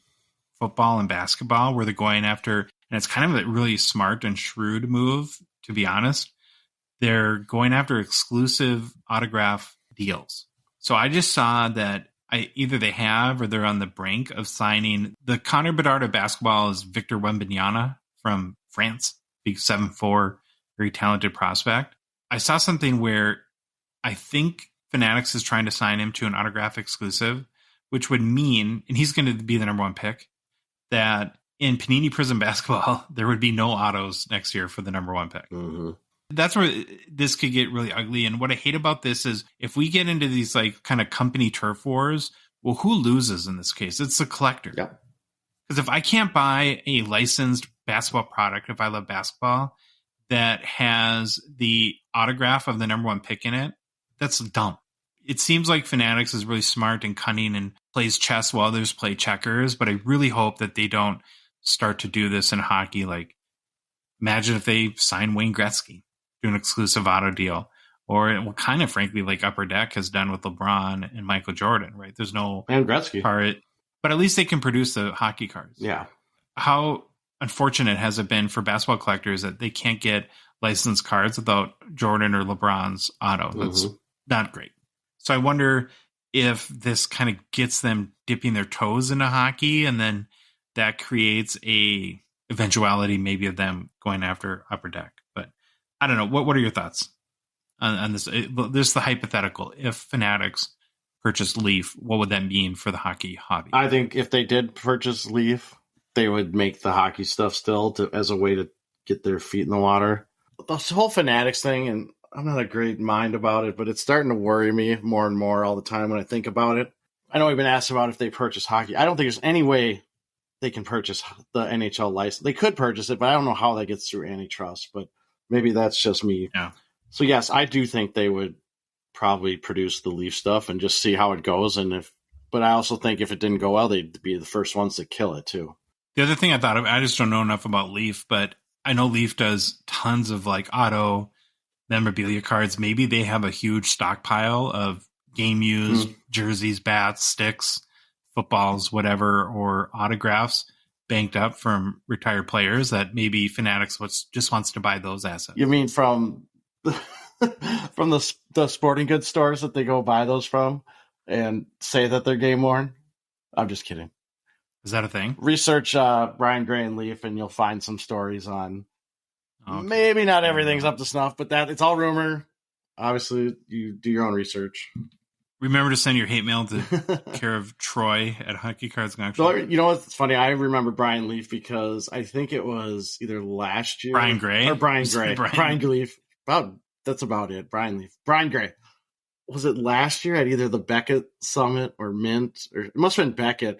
football and basketball, where they're going after, and it's kind of a really smart and shrewd move, to be honest. They're going after exclusive autograph deals. So I just saw that either they have or they're on the brink of signing. The Connor Bedard of basketball is Victor Wembanyama from France, big 7'4", very talented prospect. I saw something where I think Fanatics is trying to sign him to an autograph exclusive, which would mean, and he's going to be the number one pick, that in Panini Prism basketball, there would be no autos next year for the number one pick. Mm-hmm. That's where this could get really ugly. And what I hate about this is if we get into these like kind of company turf wars, well, who loses in this case? It's the collector. Yep. Because if I can't buy a licensed basketball product, if I love basketball, that has the autograph of the number one pick in it, that's dumb. It seems like Fanatics is really smart and cunning and plays chess while others play checkers, but I really hope that they don't start to do this in hockey. Like, imagine if they sign Wayne Gretzky, do an exclusive auto deal, or kind of frankly like Upper Deck has done with LeBron and Michael Jordan, right? There's no and Gretzky part, but at least they can produce the hockey cards. Yeah. How unfortunate has it been for basketball collectors that they can't get licensed cards without Jordan or LeBron's auto? That's not great. So I wonder if this kind of gets them dipping their toes into hockey, and then that creates a eventuality maybe of them going after Upper Deck. But I don't know. What are your thoughts on this? This is the hypothetical. If Fanatics purchased Leaf, what would that mean for the hockey hobby? I think if they did purchase Leaf, they would make the hockey stuff still as a way to get their feet in the water. This whole Fanatics thing, and I'm not a great mind about it, but it's starting to worry me more and more all the time when I think about it. I know we've been asked about if they purchase hockey. I don't think there's any way they can purchase the NHL license. They could purchase it, but I don't know how that gets through antitrust, but maybe that's just me. Yeah. So yes, I do think they would probably produce the Leaf stuff and just see how it goes. But I also think if it didn't go well, they'd be the first ones to kill it too. The other thing I thought of, I just don't know enough about Leaf, but I know Leaf does tons of like auto memorabilia cards. Maybe they have a huge stockpile of game used jerseys, bats, sticks, footballs, whatever, or autographs banked up from retired players that maybe Fanatics just wants to buy those assets. You mean from from the sporting goods stores that they go buy those from and say that they're game worn? I'm just kidding. Is that a thing? Research Brian Gray and Leaf, and you'll find some stories on. Okay. Maybe not everything's up to snuff, but it's all rumor. Obviously, you do your own research. Remember to send your hate mail to care of Troy at Hockey Cards Gongshow. So, you know what's funny? I remember Brian Leaf because I think it was either last year. Brian Gray? Or Brian Gray. Brian Leaf. That's about it. Brian Leaf. Brian Gray. Was it last year at either the Beckett Summit or Mint? Or it must have been Beckett.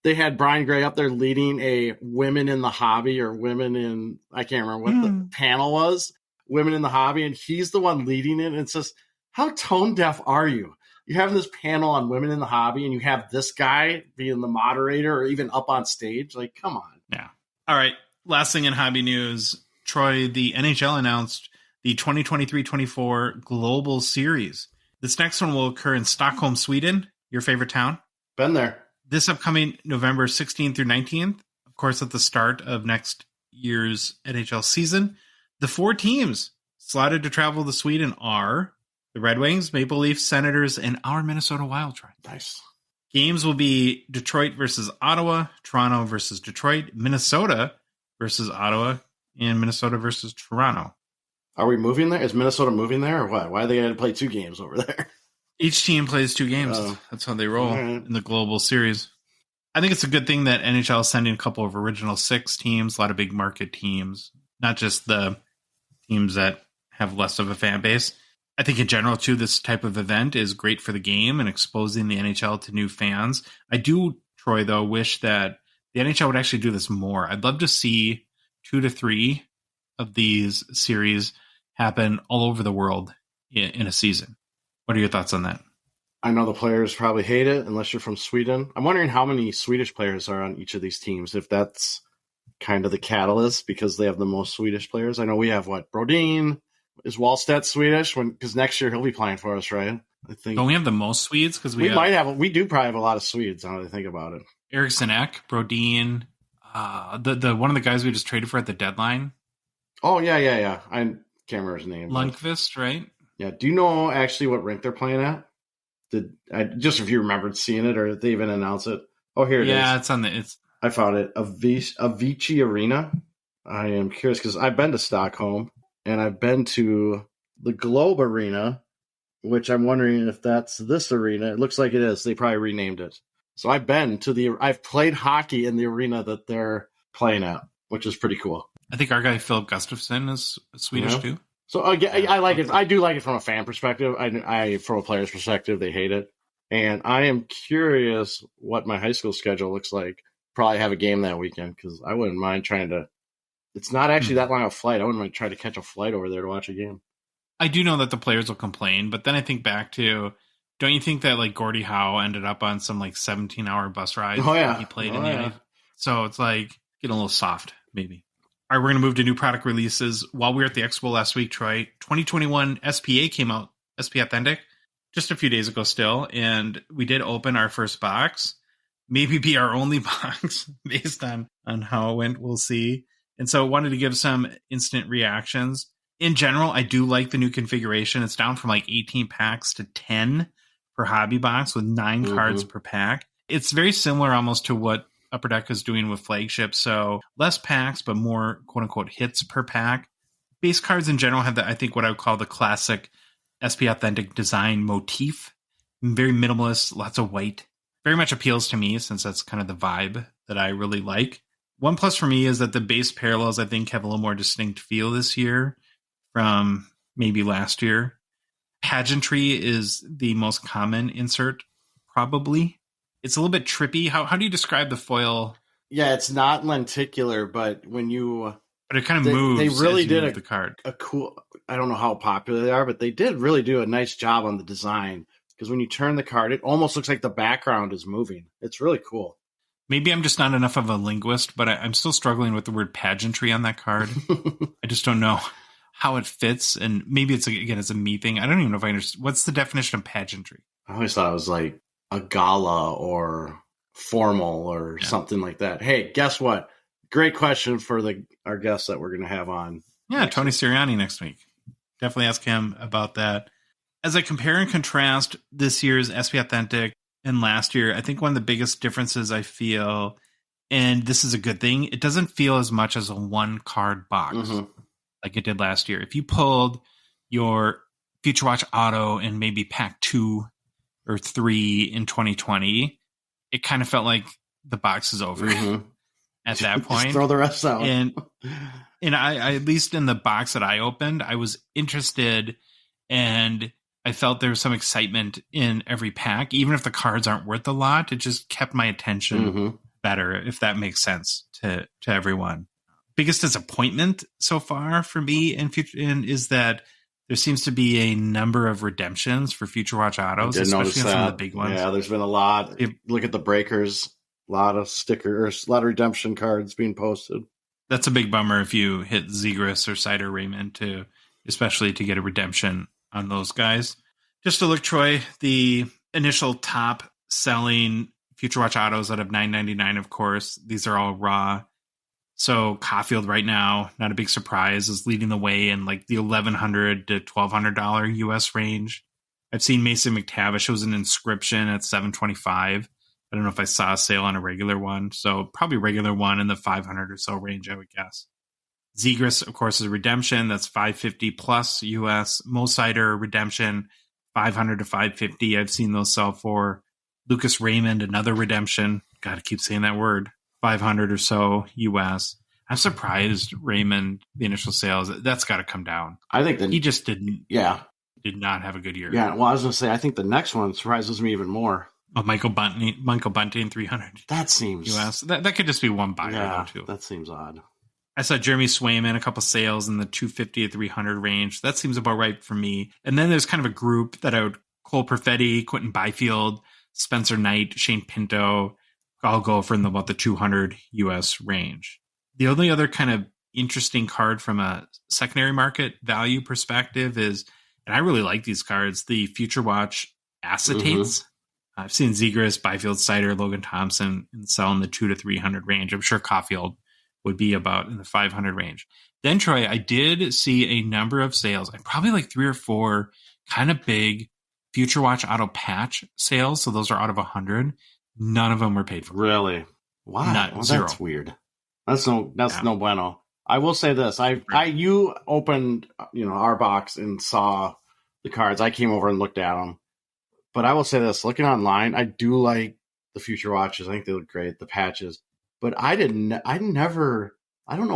They had Brian Gray up there leading a women in the hobby or women in, I can't remember what the panel was, women in the hobby. And he's the one leading it. And it says, how tone deaf are you? You're having this panel on women in the hobby and you have this guy being the moderator or even up on stage. Like, come on. Yeah. All right. Last thing in hobby news, Troy, the NHL announced the 2023-24 Global Series. This next one will occur in Stockholm, Sweden, your favorite town. Been there. This upcoming November 16th through 19th, of course, at the start of next year's NHL season. The 4 teams slotted to travel to Sweden are the Red Wings, Maple Leafs, Senators, and our Minnesota Wild. Nice. Games will be Detroit versus Ottawa, Toronto versus Detroit, Minnesota versus Ottawa, and Minnesota versus Toronto. Are we moving there? Is Minnesota moving there or what? Why are they going to play 2 games over there? Each team plays 2 games. That's how they roll in the Global Series. I think it's a good thing that NHL is sending a couple of original 6 teams, a lot of big market teams, not just the teams that have less of a fan base. I think in general, too, this type of event is great for the game and exposing the NHL to new fans. I do, Troy, though, wish that the NHL would actually do this more. I'd love to see 2 to 3 of these series happen all over the world in a season. What are your thoughts on that? I know the players probably hate it unless you're from Sweden. I'm wondering how many Swedish players are on each of these teams, if that's kind of the catalyst because they have the most Swedish players. I know we have, Brodin. Is Wallstedt Swedish? Because next year he'll be playing for us, right? I think. Don't we have the most Swedes? Because we might have. We do probably have a lot of Swedes now that I think about it. Eriksson Ek, Brodin, the one of the guys we just traded for at the deadline. Oh, yeah. I can't remember his name. Lundqvist, right? Yeah. Do you know actually what rink they're playing at? Just if you remembered seeing it, or did they even announce it? Oh, here it is. Yeah, it's on the. I found it. Avicii Arena. I am curious because I've been to Stockholm and I've been to the Globe Arena, which I'm wondering if that's this arena. It looks like it is. They probably renamed it. So I've played hockey in the arena that they're playing at, which is pretty cool. I think our guy Philip Gustafsson is Swedish too. So I like it. I do like it from a fan perspective. I from a player's perspective, they hate it. And I am curious what my high school schedule looks like. Probably have a game that weekend because I wouldn't mind trying to. It's not actually that long a flight. I wouldn't mind trying to catch a flight over there to watch a game. I do know that the players will complain, but then I think back to, don't you think that Gordie Howe ended up on some 17-hour bus ride? Oh yeah, he played in the NBA. So it's getting a little soft, maybe. All right, we're going to move to new product releases. While we were at the Expo last week, Troy, 2021 SPA came out, SP Authentic, just a few days ago still, and we did open our first box. Maybe be our only box based on how it went, we'll see. And so I wanted to give some instant reactions. In general, I do like the new configuration. It's down from 18 packs to 10 per hobby box with 9 cards per pack. It's very similar almost to what Upper Deck is doing with Flagship. So less packs, but more quote unquote hits per pack. Base cards in general have I think what I would call the classic SP Authentic design motif. Very minimalist, lots of white. Very much appeals to me since that's kind of the vibe that I really like. One plus for me is that the base parallels, I think, have a little more distinct feel this year from maybe last year. Pageantry is the most common insert, probably. It's a little bit trippy. How do you describe the foil? Yeah, it's not lenticular, but when you... But it kind of moves. They really did the card. A cool... I don't know how popular they are, but they did really do a nice job on the design. Because when you turn the card, it almost looks like the background is moving. It's really cool. Maybe I'm just not enough of a linguist, but I'm still struggling with the word pageantry on that card. I just don't know how it fits, and maybe it's a me thing. I don't even know if I understand. What's the definition of pageantry? I always thought it was like a gala or formal or something like that. Hey, guess what? Great question for our guests that we're going to have on. Yeah, Tony Sirianni next week. Definitely ask him about that. As I compare and contrast this year's SP Authentic and last year, I think one of the biggest differences I feel, and this is a good thing, it doesn't feel as much as a one-card box like it did last year. If you pulled your Future Watch Auto and maybe pack 2 or 3 in 2020, it kind of felt like the box is over at that point. Just throw the rest out. And I, at least in the box that I opened, I was interested, and I felt there was some excitement in every pack. Even if the cards aren't worth a lot, it just kept my attention better, if that makes sense to everyone. Biggest disappointment so far for me is that there seems to be a number of redemptions for Future Watch Autos, especially on some of the big ones. Yeah, there's been a lot. Look at the breakers, a lot of stickers, a lot of redemption cards being posted. That's a big bummer if you hit Zegras or Cider Raymond especially to get a redemption on those guys. Just to look, Troy, the initial top selling Future Watch Autos out of $9.99, of course. These are all raw. So Caulfield right now, not a big surprise, is leading the way in like the $1,100 to $1,200 US range. I've seen Mason McTavish was an inscription at $725. I don't know if I saw a sale on a regular one. So probably regular one in the $500 or so range, I would guess. Zegras, of course, is a redemption. That's $550 plus US. Mo-Cider redemption, $500 to $550. I've seen those sell for. Lucas Raymond, another redemption. Gotta keep saying that word. $500 or so US. I'm surprised Raymond, the initial sales, that's got to come down. I think he just did not have a good year. Yeah, well, I was going to say, I think the next one surprises me even more. Oh, Michael Bunting, 300. That seems US. That could just be one buyer, though, too. That seems odd. I saw Jeremy Swayman, a couple sales in the 250 to 300 range. That seems about right for me. And then there's kind of a group that I would Cole Perfetti, Quentin Byfield, Spencer Knight, Shane Pinto. I'll go for about the 200 US range. The only other kind of interesting card from a secondary market value perspective is, and I really like these cards, the Future Watch Acetates. I've seen Zegras, Byfield, Cider, Logan Thompson sell in the 200 to 300 range. I'm sure Caulfield would be about in the 500 range. Then, Troy, I did see a number of sales, and probably like 3 or 4 kind of big Future Watch Auto patch sales. So those are out of 100. None of them were paid for. Really? Why? Zero. That's weird. That's no bueno. I will say this. You opened, our box and saw the cards. I came over and looked at them. But I will say this, looking online, I do like the Future Watches. I think they look great, the patches. But I don't know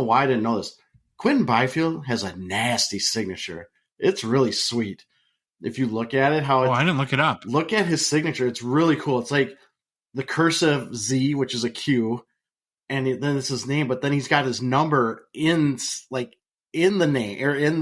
why I didn't know this. Quentin Byfield has a nasty signature. It's really sweet. If you look at it, I didn't look it up. Look at his signature. It's really cool. It's like the cursive Z, which is a Q, and then it's his name, but then he's got his number in the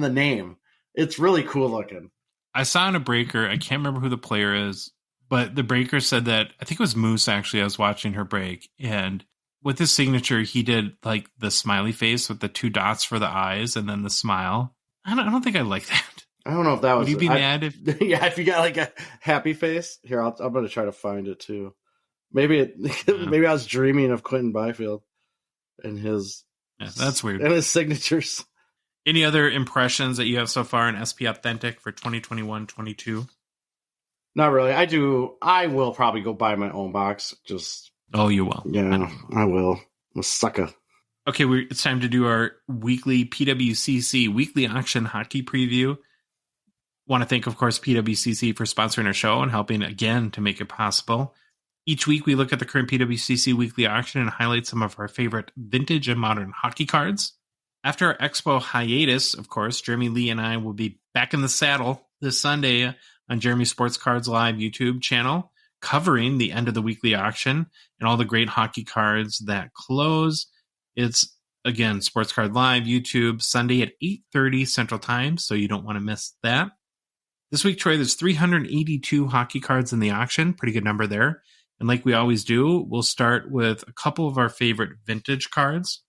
name. It's really cool looking. I saw in a breaker, I can't remember who the player is, but the breaker said that, I think it was Moose actually, I was watching her break, and with his signature, he did like the smiley face with the 2 dots for the eyes and then the smile. I don't think I like that. I don't know if that was... Would you be mad if... Yeah, if you got like a happy face? Here, I'm going to try to find it too. Maybe maybe I was dreaming of Quentin Byfield and his... Yeah, that's weird. And his signatures. Any other impressions that you have so far in SP Authentic for 2021-22? Not really. I will probably go buy my own box. Oh, you will. Yeah, I will. I'm a sucker. Okay, it's time to do our weekly PWCC Weekly Auction hockey preview. Want to thank, of course, PWCC for sponsoring our show and helping again to make it possible. Each week, we look at the current PWCC Weekly Auction and highlight some of our favorite vintage and modern hockey cards. After our Expo hiatus, of course, Jeremy Lee and I will be back in the saddle this Sunday on Jeremy Sports Cards Live YouTube channel, covering the end of the weekly auction and all the great hockey cards that close. It's, again, Sports Card Live YouTube, Sunday at 8:30 Central Time, so you don't want to miss that. This week, Troy, there's 382 hockey cards in the auction. Pretty good number there. And like we always do, we'll start with a couple of our favorite vintage cards.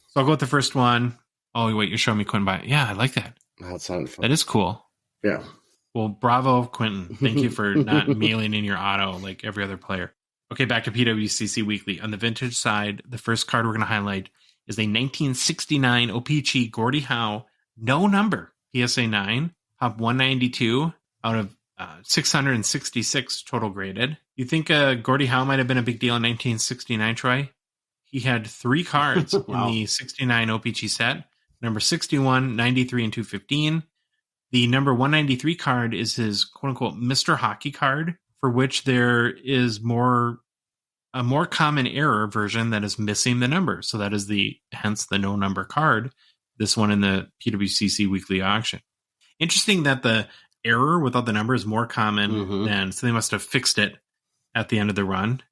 So I'll go with the first one. Oh, wait, you're showing me Quinn by. Yeah, I like that. That sounded fun. That is cool. Yeah. Well, bravo, Quentin. Thank you for not mailing in your auto like every other player. Okay, back to PWCC Weekly. On the vintage side, the first card we're going to highlight is a 1969 OPC Gordie Howe, no number, PSA 9, top 192 out of 666 total graded. You think Gordie Howe might have been a big deal in 1969, Troy? He had 3 cards Wow. in the 69 OPC set, number 61, 93, and 215. The number 193 card is his quote-unquote Mr. Hockey card, for which there is a more common error version that is missing the number. So that is hence the no number card, this one in the PWCC Weekly Auction. Interesting that the error without the number is more common than, so they must have fixed it at the end of the run.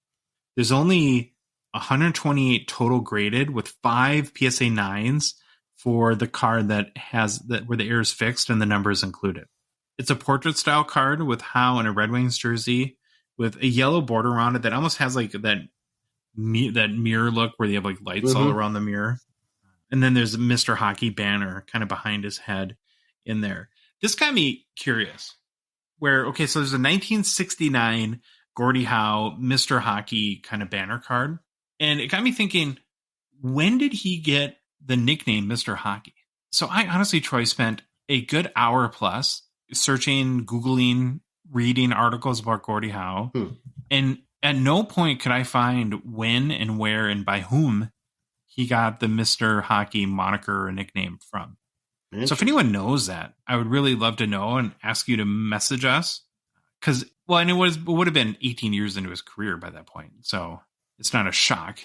There's only 128 total graded with 5 PSA 9s for the card where the error is fixed and the number is included. It's a portrait style card with Howe in a Red Wings jersey with a yellow border around it that almost has like that mirror look where they have like lights all around the mirror. And then there's a Mr. Hockey banner kind of behind his head in there. This got me curious so there's a 1969 Gordie Howe Mr. Hockey kind of banner card. And it got me thinking, when did he get the nickname Mr. Hockey? So I honestly, Troy, spent a good hour plus searching, Googling, reading articles about Gordie Howe. And at no point could I find when and where and by whom he got the Mr. Hockey moniker or nickname from. So if anyone knows that, I would really love to know and ask you to message us. And it would have been 18 years into his career by that point. So it's not a shock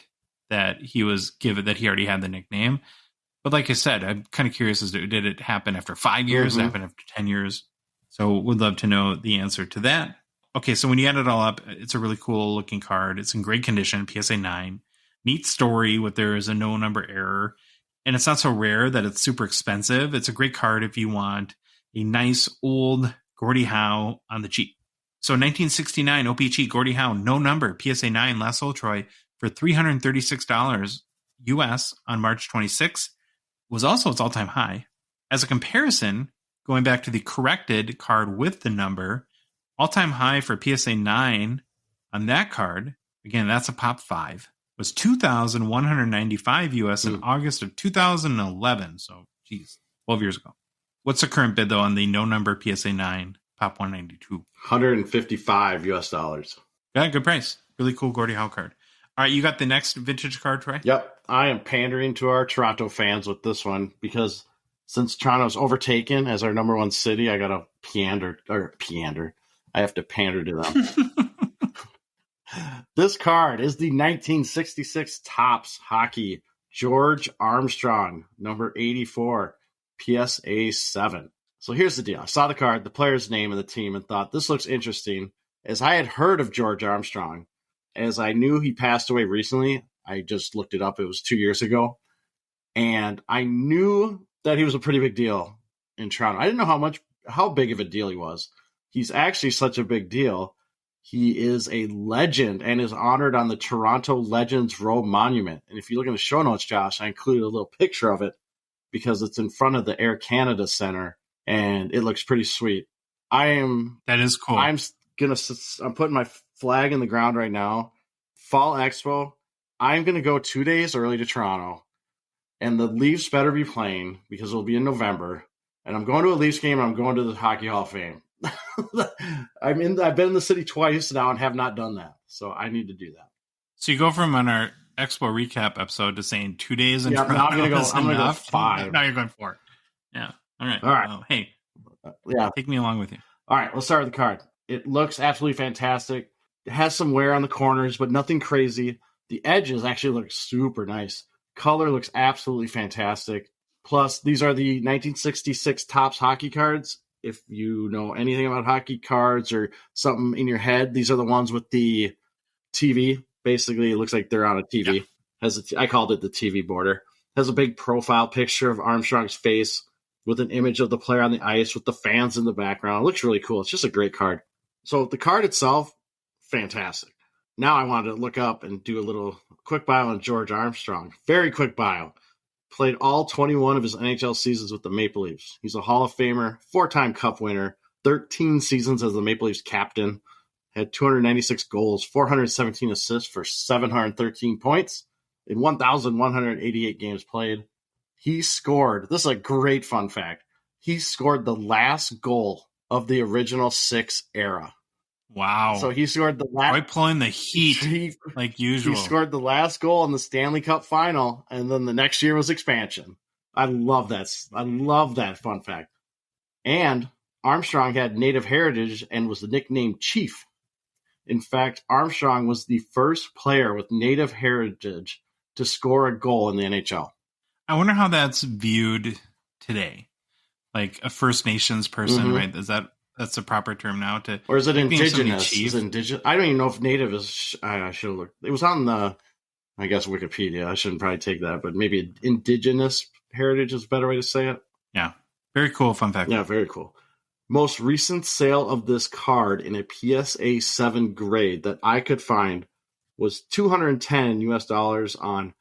that he already had the nickname. But like I said, I'm kind of curious did it happen after 5 years? Did it happen after 10 years? So would love to know the answer to that. Okay, so when you add it all up, it's a really cool looking card. It's in great condition, PSA 9. Neat story with there is a no number error. And it's not so rare that it's super expensive. It's a great card if you want a nice old Gordie Howe on the cheap. So 1969 OPC Gordie Howe, no number, PSA 9, last sold, Troy, for $336 US on March 26 was also its all-time high. As a comparison, going back to the corrected card with the number, all-time high for PSA 9 on that card, again, that's a pop 5, was $2,195 US in August of 2011. So, 12 years ago. What's the current bid, though, on the no number PSA 9 pop 192? $155 US. Yeah, good price. Really cool Gordie Howe card. All right, you got the next vintage card, Troy? Yep. I am pandering to our Toronto fans with this one because since Toronto's overtaken as our number one city, I got to pander. I have to pander to them. This card is the 1966 Topps Hockey George Armstrong, number 84, PSA 7. So here's the deal. I saw the card, the player's name, and the team, and thought this looks interesting. As I had heard of George Armstrong, as I knew he passed away recently, I just looked it up. It was 2 years ago. And I knew that he was a pretty big deal in Toronto. I didn't know how big of a deal he was. He's actually such a big deal. He is a legend and is honored on the Toronto Legends Row Monument. And if you look in the show notes, Josh, I included a little picture of it because it's in front of the Air Canada Center, and it looks pretty sweet. That is cool. I'm putting my flag in the ground right now. Fall Expo. I'm going to go 2 days early to Toronto, and the Leafs better be playing because it'll be in November. And I'm going to a Leafs game, and I'm going to the Hockey Hall of Fame. I've been in the city twice now and have not done that, so I need to do that. So you go from on our Expo recap episode to saying 2 days in Toronto. Now I'm going to go 5. Now you're going 4. Yeah. All right. Well, hey. Yeah. Take me along with you. All right. Let's start with the card. It looks absolutely fantastic. It has some wear on the corners, but nothing crazy. The edges actually look super nice. Color looks absolutely fantastic. Plus, these are the 1966 Topps hockey cards. If you know anything about hockey cards or something in your head, these are the ones with the TV. Basically, it looks like they're on a TV. Yeah. I called it the TV border. Has a big profile picture of Armstrong's face with an image of the player on the ice with the fans in the background. It looks really cool. It's just a great card. So the card itself, fantastic. Now I wanted to look up and do a little quick bio on George Armstrong. Very quick bio. Played all 21 of his NHL seasons with the Maple Leafs. He's a Hall of Famer, 4-time Cup winner, 13 seasons as the Maple Leafs captain, had 296 goals, 417 assists for 713 points in 1,188 games played. He scored, this is a great fun fact, he scored the last goal of the original 6 era. Wow. So he scored the last... Right, pulling the heat like usual. He scored the last goal in the Stanley Cup final, and then the next year was expansion. I love that. I love that fun fact. And Armstrong had native heritage and was nicknamed Chief. In fact, Armstrong was the first player with native heritage to score a goal in the NHL. I wonder how that's viewed today. Like a First Nations person, right? That's a proper term now or is it indigenous? Is it indigenous? I don't even know if native is. I should have looked. It was on the, I guess, Wikipedia. I shouldn't probably take that, but maybe indigenous heritage is a better way to say it. Yeah, very cool. Fun fact. Yeah, very cool. Most recent sale of this card in a PSA 7 grade that I could find was $210 on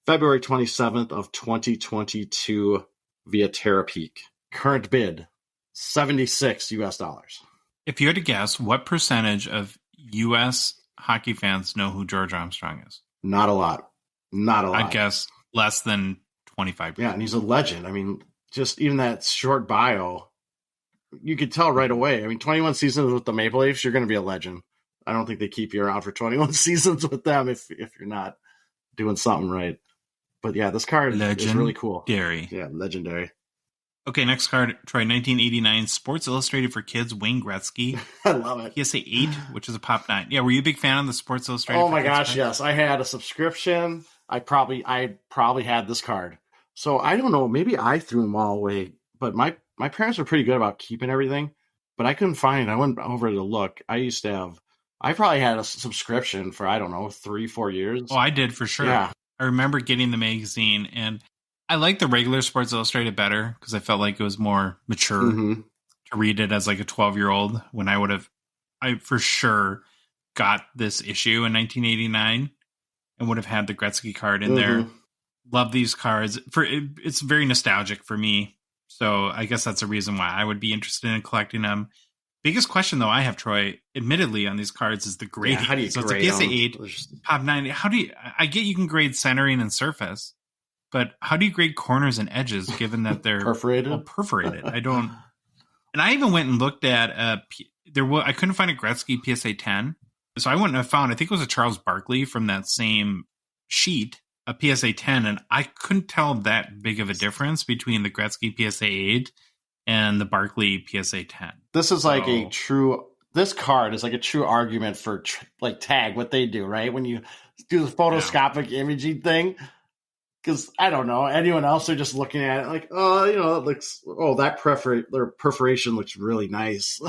February 27th of 2022 via Terapeak. Current bid, $76. If you had to guess, what percentage of U.S. hockey fans know who George Armstrong is? Not a lot. I'd guess less than 25%. Yeah, and he's a legend. I mean, just even that short bio, you could tell right away. I mean, 21 seasons with the Maple Leafs, you're going to be a legend. I don't think they keep you around for 21 seasons with them if you're not doing something right. But yeah, this card is really cool. Yeah, legendary. Okay, next card, Troy, 1989 Sports Illustrated for Kids, Wayne Gretzky. I love it. PSA 8, which is a Pop 9. Yeah, were you a big fan of the Sports Illustrated? Oh my gosh, yes. I had a subscription. I probably had this card. So I don't know, maybe I threw them all away, but my parents were pretty good about keeping everything, but I couldn't find it. I went over to look. I probably had a subscription for, I don't know, 3-4 years. Oh, I did for sure. Yeah. I remember getting the magazine, and I liked the regular Sports Illustrated better because I felt like it was more mature to read it as like a 12-year-old when I for sure got this issue in 1989 and would have had the Gretzky card in there. Love these cards. It's very nostalgic for me. So I guess that's a reason why I would be interested in collecting them. Biggest question, though, I have, Troy, admittedly, on these cards is the grading. Yeah, how do you so grade it's a PSA 8, Pop 9. I get you can grade centering and surface, but how do you grade corners and edges given that they're perforated? I don't. And I even went and looked at I couldn't find a Gretzky PSA 10, so I went and I found, I think it was a Charles Barkley from that same sheet, a PSA 10, and I couldn't tell that big of a difference between the Gretzky PSA 8 and the Barkley PSA 10. This is like this card is like a true argument for like Tag, what they do, right? When you do the photoscopic imaging thing. Because I don't know, anyone else are just looking at it like, it looks, their perforation looks really nice.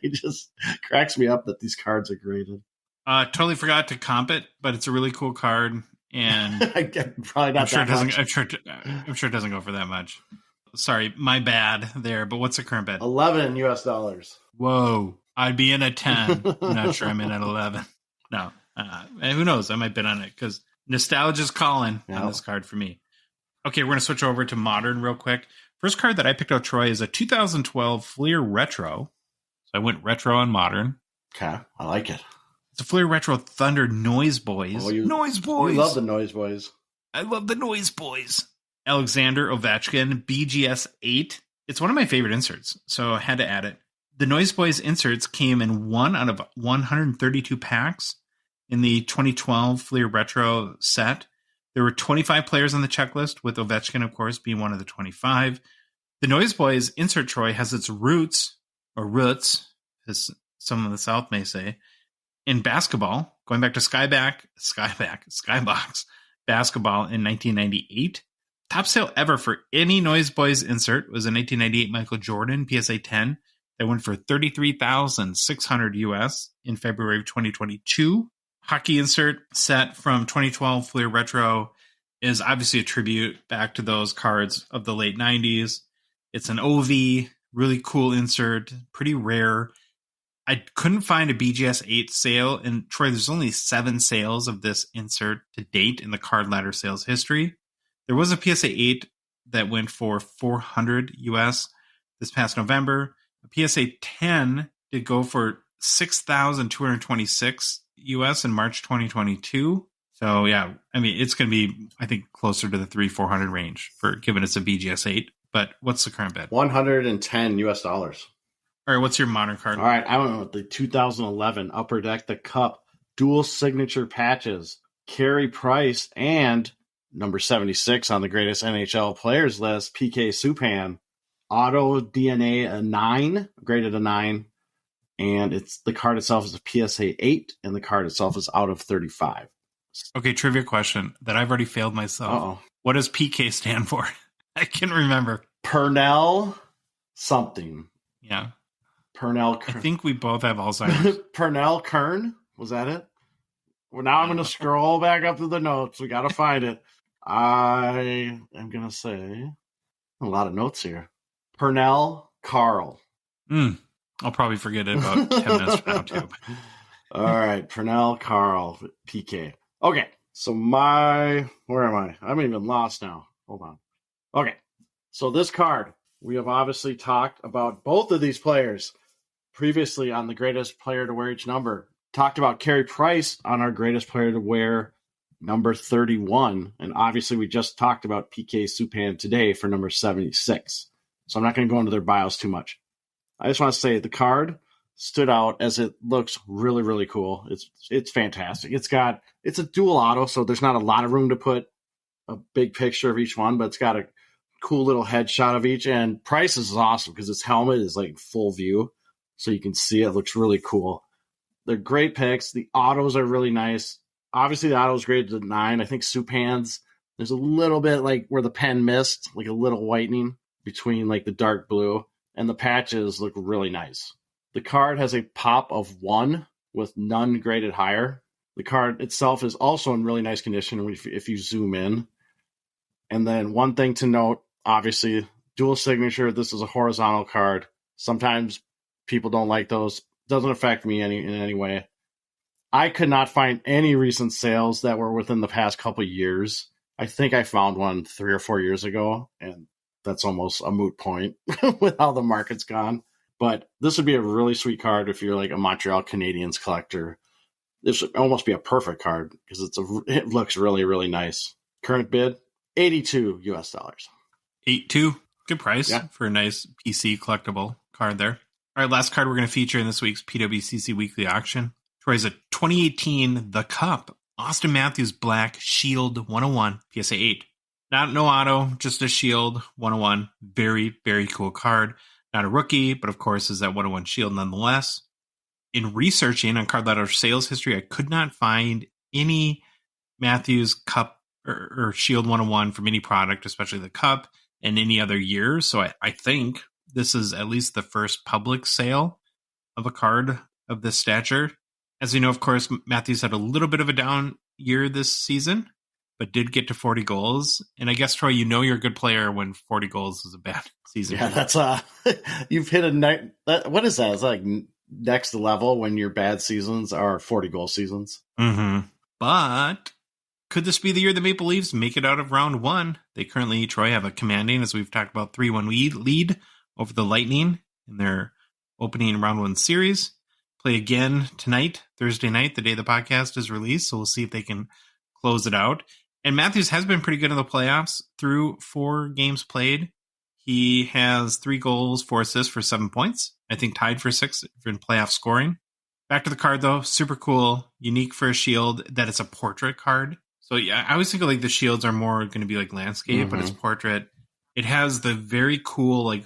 It just cracks me up that these cards are graded. Totally forgot to comp it, but it's a really cool card. And probably not that much. I'm sure it doesn't go for that much. Sorry, my bad there, but what's the current bid? $11. Whoa, I'd be in at 10. I'm not sure I'm in at 11. No, and who knows? I might bid on it because nostalgia's calling on this card for me. Okay, we're going to switch over to Modern real quick. First card that I picked out, Troy, is a 2012 Fleer Retro. So I went retro on Modern. Okay, I like it. It's a Fleer Retro Thunder Noise Boys. Noise Boys. You love the Noise Boys. I love the Noise Boys. Alexander Ovechkin, BGS 8. It's one of my favorite inserts, so I had to add it. The Noise Boys inserts came in 1 out of 132 packs in the 2012 Fleer Retro set. There were 25 players on the checklist, with Ovechkin, of course, being one of the 25. The Noise Boys insert, Troy, has its roots, as some of the South may say, in basketball, going back to Skybox basketball in 1998. Top sale ever for any Noise Boys insert was a 1998 Michael Jordan PSA 10 that went for $33,600 US in February of 2022. Hockey insert set from 2012 Fleer Retro is obviously a tribute back to those cards of the late 90s. It's an OV, really cool insert, pretty rare. I couldn't find a BGS 8 sale, and Troy, there's only 7 sales of this insert to date in the Card Ladder sales history. There was a PSA 8 that went for $400 US this past November. A PSA 10 did go for $6,226 US in March 2022. So yeah, I mean, it's going to be, I think, closer to the $300-400 range for given it's a BGS 8. But what's the current bid? $110 US. All right, what's your modern card? All right, I don't know, the 2011 Upper Deck the Cup dual signature patches, Carey Price, and number 76 on the greatest NHL players list, PK Subban, auto DNA a 9, graded a 9, and it's the card itself is a PSA 8, and the card itself is out of 35. Okay, trivia question that I've already failed myself. Uh-oh. What does PK stand for? I can't remember. Pernell something. Yeah. Pernell. I think we both have Alzheimer's. Pernell Kern? Was that it? Well, now I'm going to scroll back up to the notes. We got to find it. I am going to say a lot of notes here. Pernell Carl. I'll probably forget it about 10 minutes from now, too. All right. Pernell Carl, PK. Okay. So where am I? I'm even lost now. Hold on. Okay. So this card, we have obviously talked about both of these players previously on the greatest player to wear each number. Talked about Carey Price on our greatest player to wear number 31. And obviously we just talked about PK Subban today for number 76. So I'm not going to go into their bios too much. I just want to say the card stood out as it looks really, really cool. It's fantastic. It's a dual auto, so there's not a lot of room to put a big picture of each one, but it's got a cool little headshot of each. And Price is awesome because its helmet is like full view, so you can see it. It looks really cool. They're great picks. The autos are really nice. Obviously, the auto is graded to 9. I think Subban's, there's a little bit like where the pen missed, like a little whitening between like the dark blue, and the patches look really nice. The card has a pop of 1 with none graded higher. The card itself is also in really nice condition if you zoom in. And then one thing to note, obviously, dual signature. This is a horizontal card. Sometimes people don't like those. Doesn't affect me in any way. I could not find any recent sales that were within the past couple of years. I think I found one 3 or 4 years ago, and that's almost a moot point with how the market's gone. But this would be a really sweet card if you're like a Montreal Canadiens collector. This would almost be a perfect card because it looks really, really nice. Current bid, $82 US. 8.2, good price for a nice PC collectible card there. All right, last card we're going to feature in this week's PWCC Weekly Auction. Troy's a 2018 The Cup Austin Matthews Black Shield 101 PSA 8. No auto, just a Shield 101. Very, very cool card. Not a rookie, but of course is that 101 Shield nonetheless. In researching on Card Ladder sales history, I could not find any Matthews Cup or Shield 101 from any product, especially the Cup, in any other year. So I think this is at least the first public sale of a card of this stature. As you know, of course, Matthews had a little bit of a down year this season, but did get to 40 goals. And I guess, Troy, you know you're a good player when 40 goals is a bad season. Yeah, that's you've hit what is that? It's like next level when your bad seasons are 40 goal seasons. Mm-hmm. But could this be the year the Maple Leafs make it out of round 1? They currently, Troy, have a commanding, as we've talked about, 3-1 lead over the Lightning in their opening round 1 series. Play again tonight, Thursday night, the day the podcast is released. So we'll see if they can close it out. And Matthews has been pretty good in the playoffs through 4 games played. He has 3 goals, 4 assists for 7 points. I think tied for 6 in playoff scoring. Back to the card, though. Super cool. Unique for a Shield that it's a portrait card. So yeah, I always think of like the Shields are more going to be like landscape, but it's portrait. It has the very cool like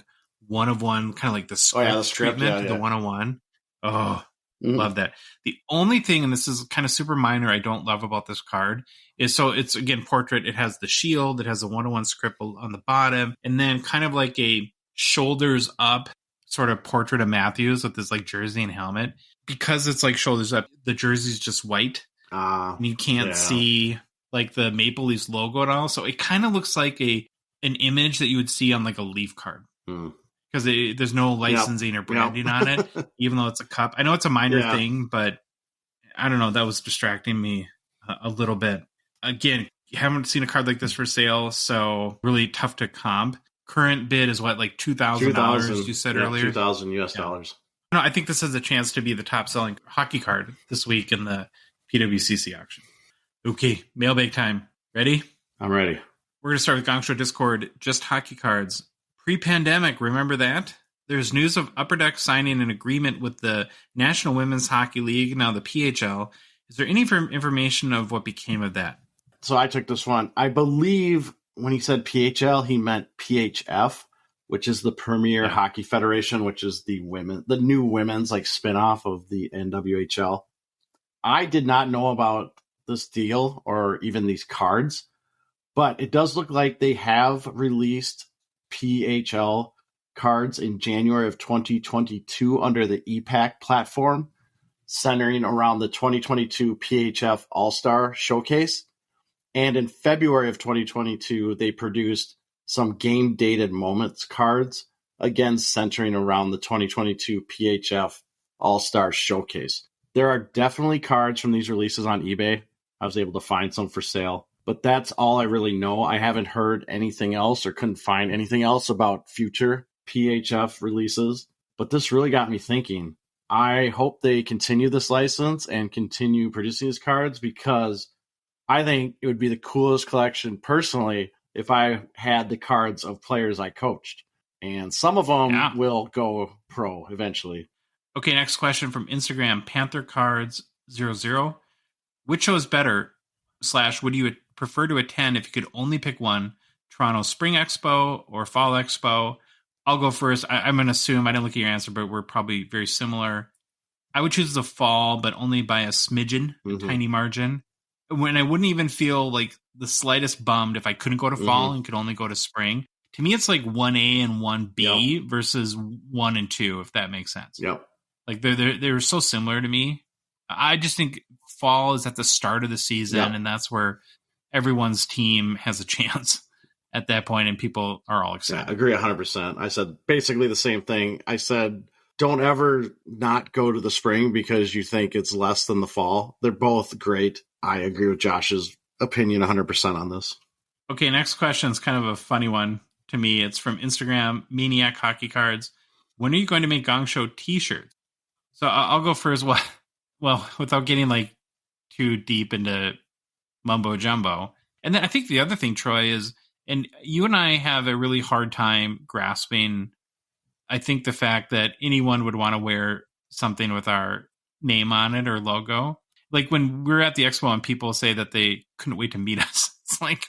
1-of-1, kind of like the script treatment, the 1-on-1. Oh, love that. The only thing, and this is kind of super minor, I don't love about this card is, so it's again portrait. It has the Shield, it has the 1-on-1 script on the bottom, and then kind of like a shoulders up sort of portrait of Matthews with this like jersey and helmet. Because it's like shoulders up, the jersey's just white, and you can't see like the Maple Leafs logo at all. So it kind of looks like an image that you would see on like a Leaf card. Because there's no licensing or branding on it, even though it's a cup. I know it's a minor thing, but I don't know. That was distracting me a little bit. Again, haven't seen a card like this for sale, so really tough to comp. Current bid is what, like $2,000 you said earlier? $2,000 US dollars. No, I think this has a chance to be the top selling hockey card this week in the PWCC auction. Okay, mailbag time. Ready? I'm ready. We're going to start with Gongshow Discord, just hockey cards. Pre-pandemic, remember that? There's news of Upper Deck signing an agreement with the National Women's Hockey League, now the PHL. Is there any information of what became of that? So I took this one. I believe when he said PHL, he meant PHF, which is the Premier Hockey Federation, which is the new women's like spinoff of the NWHL. I did not know about this deal or even these cards, but it does look like they have released PHL cards in January of 2022 under the EPAC platform, centering around the 2022 PHF All-Star Showcase. And in February of 2022, they produced some game-dated moments cards, again centering around the 2022 PHF All-Star Showcase. There are definitely cards from these releases on eBay. I was able to find some for sale, but that's all I really know. I haven't heard anything else or couldn't find anything else about future PHF releases, but this really got me thinking. I hope they continue this license and continue producing these cards because I think it would be the coolest collection personally if I had the cards of players I coached. And some of them will go pro eventually. Okay, next question from Instagram, Panther Cards 00. Which show is better, / would you prefer to attend if you could only pick one? Toronto Spring Expo or Fall Expo? I'll go first. I'm going to assume, I didn't look at your answer, but we're probably very similar. I would choose the fall, but only by a smidgen, tiny margin. When I wouldn't even feel like the slightest bummed if I couldn't go to fall and could only go to spring. To me, it's like 1A and 1B versus 1 and 2, if that makes sense. Yep. Like they're so similar to me. I just think fall is at the start of the season, and that's where everyone's team has a chance at that point, and people are all excited. Yeah, I agree 100%. I said basically the same thing. I said, don't ever not go to the spring because you think it's less than the fall. They're both great. I agree with Josh's opinion 100% on this. Okay, next question is kind of a funny one to me. It's from Instagram, Maniac Hockey Cards. When are you going to make Gong Show t-shirts? So I'll go first. Well, without getting like too deep into mumbo jumbo. And then I think the other thing, Troy, is, and you and I have a really hard time grasping, I think, the fact that anyone would want to wear something with our name on it or logo. Like when we're at the expo and people say that they couldn't wait to meet us. It's like,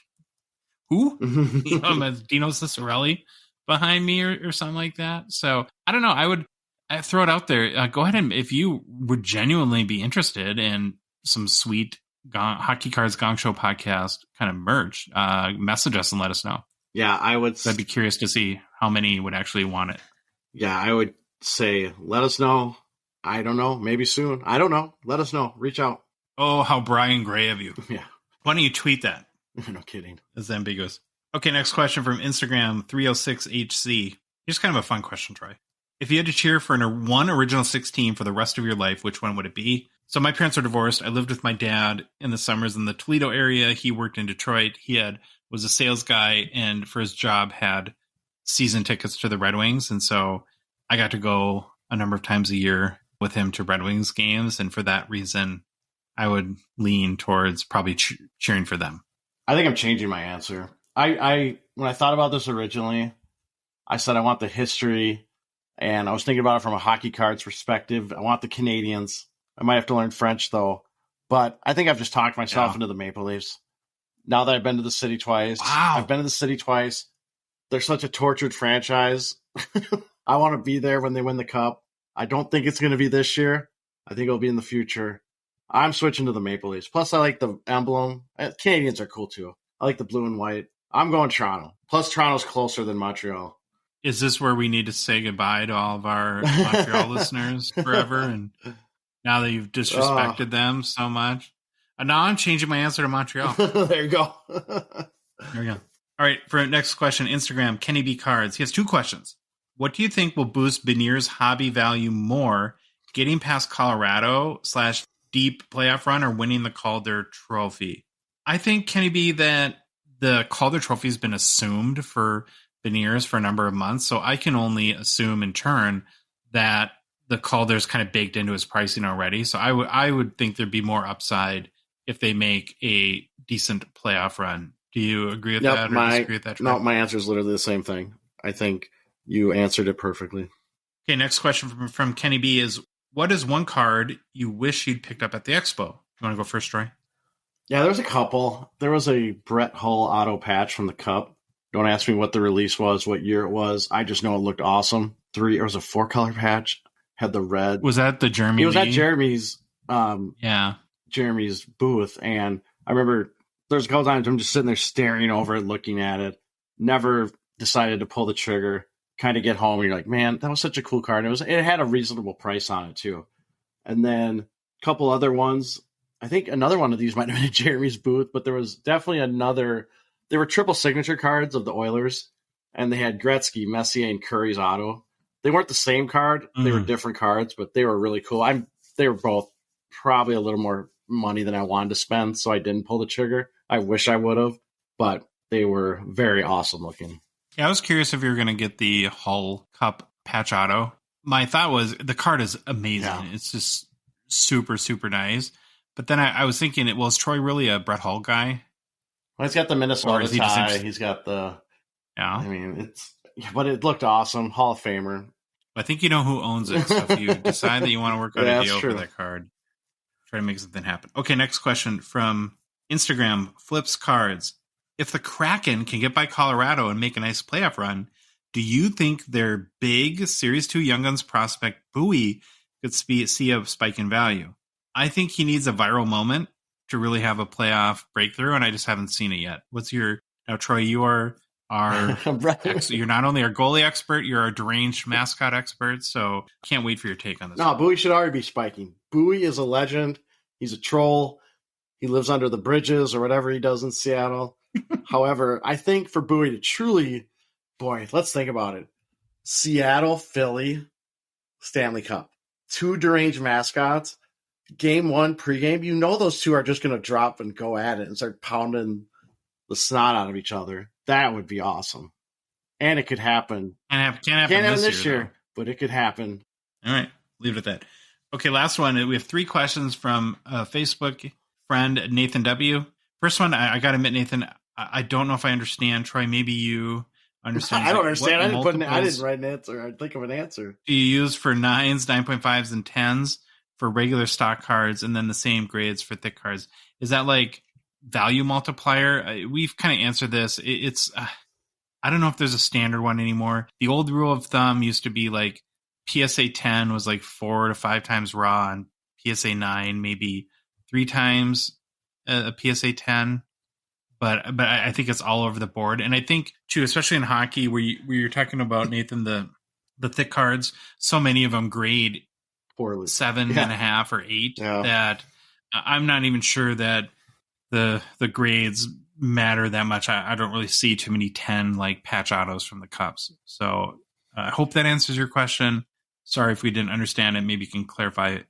who? Dino Ciccarelli behind me or something like that. So I don't know. I throw it out there. Go ahead and if you would genuinely be interested in some sweet Hockey Cards Gongshow podcast kind of merch, message us and let us know. Yeah, I'd be curious to see how many would actually want it. Yeah, I would say let us know. I don't know. Maybe soon. I don't know. Let us know. Reach out. Oh, how Brian Gray of you. Yeah. Why don't you tweet that? No kidding. It's ambiguous. Okay, next question from Instagram, 306HC. Here's kind of a fun question, Troy. If you had to cheer for one original 6 team for the rest of your life, which one would it be? So my parents are divorced. I lived with my dad in the summers in the Toledo area. He worked in Detroit. He was a sales guy and for his job had season tickets to the Red Wings. And so I got to go a number of times a year with him to Red Wings games. And for that reason, I would lean towards probably cheering for them. I think I'm changing my answer. I when I thought about this originally, I said I want the history, and I was thinking about it from a hockey cards perspective. I want the Canadians. I might have to learn French, though. But I think I've just talked myself into the Maple Leafs. Now that I've been to the city twice. Wow. I've been to the city twice. They're such a tortured franchise. I want to be there when they win the cup. I don't think it's going to be this year. I think it'll be in the future. I'm switching to the Maple Leafs. Plus, I like the emblem. Canadians are cool, too. I like the blue and white. I'm going Toronto. Plus, Toronto's closer than Montreal. Is this where we need to say goodbye to all of our Montreal listeners forever? And now that you've disrespected them so much. And now I'm changing my answer to Montreal. There you go. There we go. All right, for next question, Instagram, Kenny B. Cards. He has 2 questions. What do you think will boost Beniers' hobby value more, getting past Colorado / deep playoff run or winning the Calder Trophy? I think, Kenny B, that the Calder Trophy has been assumed for Beniers for a number of months, so I can only assume in turn that the Calder's kind of baked into his pricing already. So I would think there'd be more upside if they make a decent playoff run. Do you agree with that or disagree with that, Troy? No, my answer is literally the same thing. I think you answered it perfectly. Okay, next question from Kenny B is, what is one card you wish you'd picked up at the Expo? You want to go first, Troy? Yeah, there's a couple. There was a Brett Hull auto patch from the Cup. Don't ask me what the release was, what year it was. I just know it looked awesome. It was a 4-color patch. Had the red. Was that the Jeremy? It was at Jeremy's. Jeremy's booth, and I remember there's a couple times I'm just sitting there staring over it, looking at it. Never decided to pull the trigger. Kind of get home, and you're like, man, that was such a cool card. It had a reasonable price on it too. And then a couple other ones. I think another one of these might have been at Jeremy's booth, but there was definitely another. There were triple signature cards of the Oilers, and they had Gretzky, Messier, and Curry's auto. They weren't the same card. They were different cards, but they were really cool. They were both probably a little more money than I wanted to spend, so I didn't pull the trigger. I wish I would have, but they were very awesome looking. Yeah, I was curious if you were going to get the Hull Cup patch auto. My thought was the card is amazing. Yeah. It's just super, super nice. But then I was thinking, is Troy really a Brett Hull guy? Well, he's got the Minnesota tie. He's got the... Yeah. I mean, but it looked awesome. Hall of Famer. I think you know who owns it. So if you decide that you want to work on a deal for that card, try to make something happen. Okay, next question from Instagram, Flips Cards. If the Kraken can get by Colorado and make a nice playoff run, do you think their big Series 2 Young Guns prospect, Bowie, could see a spike in value? I think he needs a viral moment to really have a playoff breakthrough, and I just haven't seen it yet. Now, Troy, you are you're not only our goalie expert, you're our deranged mascot expert, so can't wait for your take on this. No, Bowie should already be spiking. Bowie is a legend. He's a troll. He lives under the bridges or whatever he does in Seattle. However, I think for Bowie to truly, let's think about it. Seattle, Philly, Stanley Cup. 2 deranged mascots. Game 1, pregame. You know those two are just going to drop and go at it and start pounding the snot out of each other. That would be awesome. And it could happen. Can't happen this year, but it could happen. All right. Leave it at that. Okay, last one. We have 3 questions from a Facebook friend, Nathan W. First one, I got to admit, Nathan, I don't know if I understand. Troy, maybe you understand. I don't understand. I didn't write an answer. I'd think of an answer. Do you use for 9s, 9.5s, and 10s for regular stock cards, and then the same grades for thick cards? Is that like value multiplier? We've kind of answered this. It's I don't know if there's a standard one anymore. The old rule of thumb used to be like PSA 10 was like 4 to 5 times raw, and PSA 9 maybe 3 times a PSA 10. But I think it's all over the board. And I think, too, especially in hockey, where you're talking about, Nathan, the thick cards, so many of them grade poorly. 7.5 or 8 that I'm not even sure that the grades matter that much. I don't really see too many 10 like patch autos from the Cups. So I hope that answers your question. Sorry if we didn't understand it. Maybe you can clarify,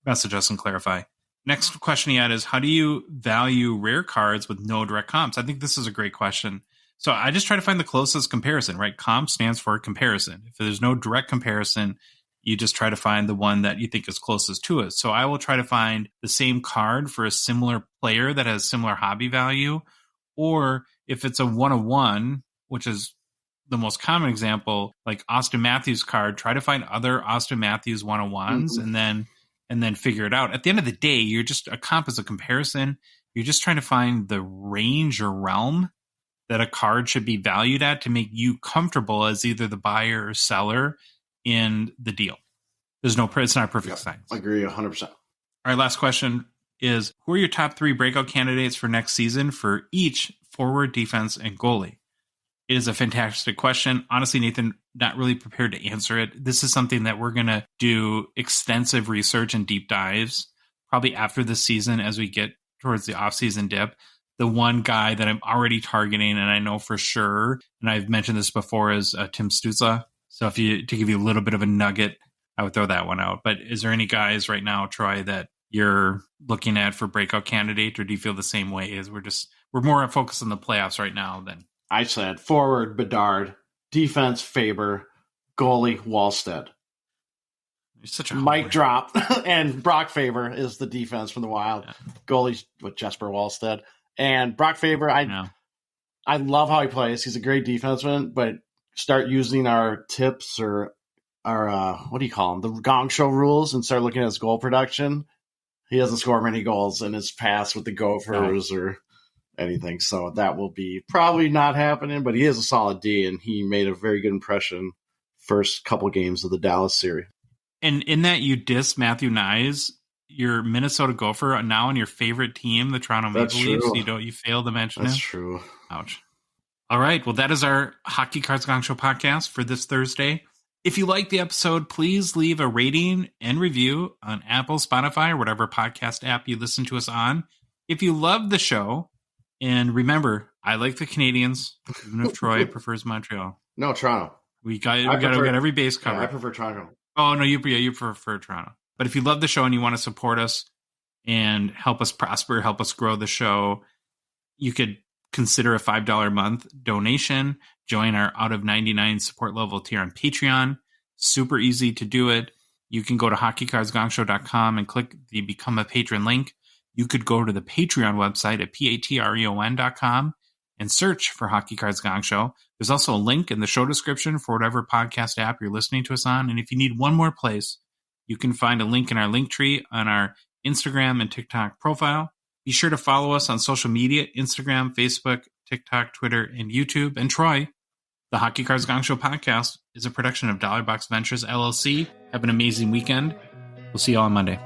message us and clarify. Next question he had is, how do you value rare cards with no direct comps? I think this is a great question. So I just try to find the closest comparison, right? Comp stands for comparison. If there's no direct comparison, you just try to find the one that you think is closest to it. So I will try to find the same card for a similar player that has similar hobby value. Or if it's a 1-of-1, which is the most common example, like Austin Matthews card, try to find other Austin Matthews 1-of-1s and then figure it out. At the end of the day, a comp is a comparison. You're just trying to find the range or realm that a card should be valued at to make you comfortable as either the buyer or seller in the deal. It's not a perfect science. I agree 100%. All right, last question is, who are your top 3 breakout candidates for next season for each forward, defense, and goalie? It is a fantastic question. Honestly, Nathan, not really prepared to answer it. This is something that we're going to do extensive research and deep dives probably after the season as we get towards the off-season dip. The one guy that I'm already targeting, and I know for sure, and I've mentioned this before, is Tim Stützle. So to give you a little bit of a nugget, I would throw that one out. But is there any guys right now, Troy, that you're looking at for breakout candidate, or do you feel the same way? As we're more focused on the playoffs right now than I said forward Bedard, defense Faber, goalie Wallstead. You're such a mic drop, and Brock Faber is the defense from the Wild. Yeah. Goalie's with Jesper Wallstead and Brock Faber. I love how he plays. He's a great defenseman, but start using our tips or our what do you call them? The Gong Show rules, and start looking at his goal production. He doesn't score many goals in his past with the Gophers or anything, so that will be probably not happening. But he is a solid D, and he made a very good impression first couple games of the Dallas series. And in that you diss Matthew Nyes, your Minnesota Gopher, now on your favorite team, the Toronto Maple Leafs. You failed to mention That's it. true. Ouch. All right. Well, that is our Hockey Cards Gongshow podcast for this Thursday. If you like the episode, please leave a rating and review on Apple, Spotify, or whatever podcast app you listen to us on. If you love the show, and remember, I like the Canadians, even if Troy prefers Montreal. No, Toronto. We got every base covered. Yeah, I prefer Toronto. Oh, no, you prefer Toronto. But if you love the show and you want to support us and help us prosper, help us grow the show, you could consider a $5 a month donation. Join our out of 99 support level tier on Patreon. Super easy to do it. You can go to hockeycardsgongshow.com and click the Become a Patron link. You could go to the Patreon website at patreon.com and search for Hockey Cards Gong Show. There's also a link in the show description for whatever podcast app you're listening to us on. And if you need one more place, you can find a link in our link tree on our Instagram and TikTok profile. Be sure to follow us on social media, Instagram, Facebook, TikTok, Twitter, and YouTube. And Troy, the Hockey Cards Gong Show podcast is a production of Dollar Box Ventures, LLC. Have an amazing weekend. We'll see you all on Monday.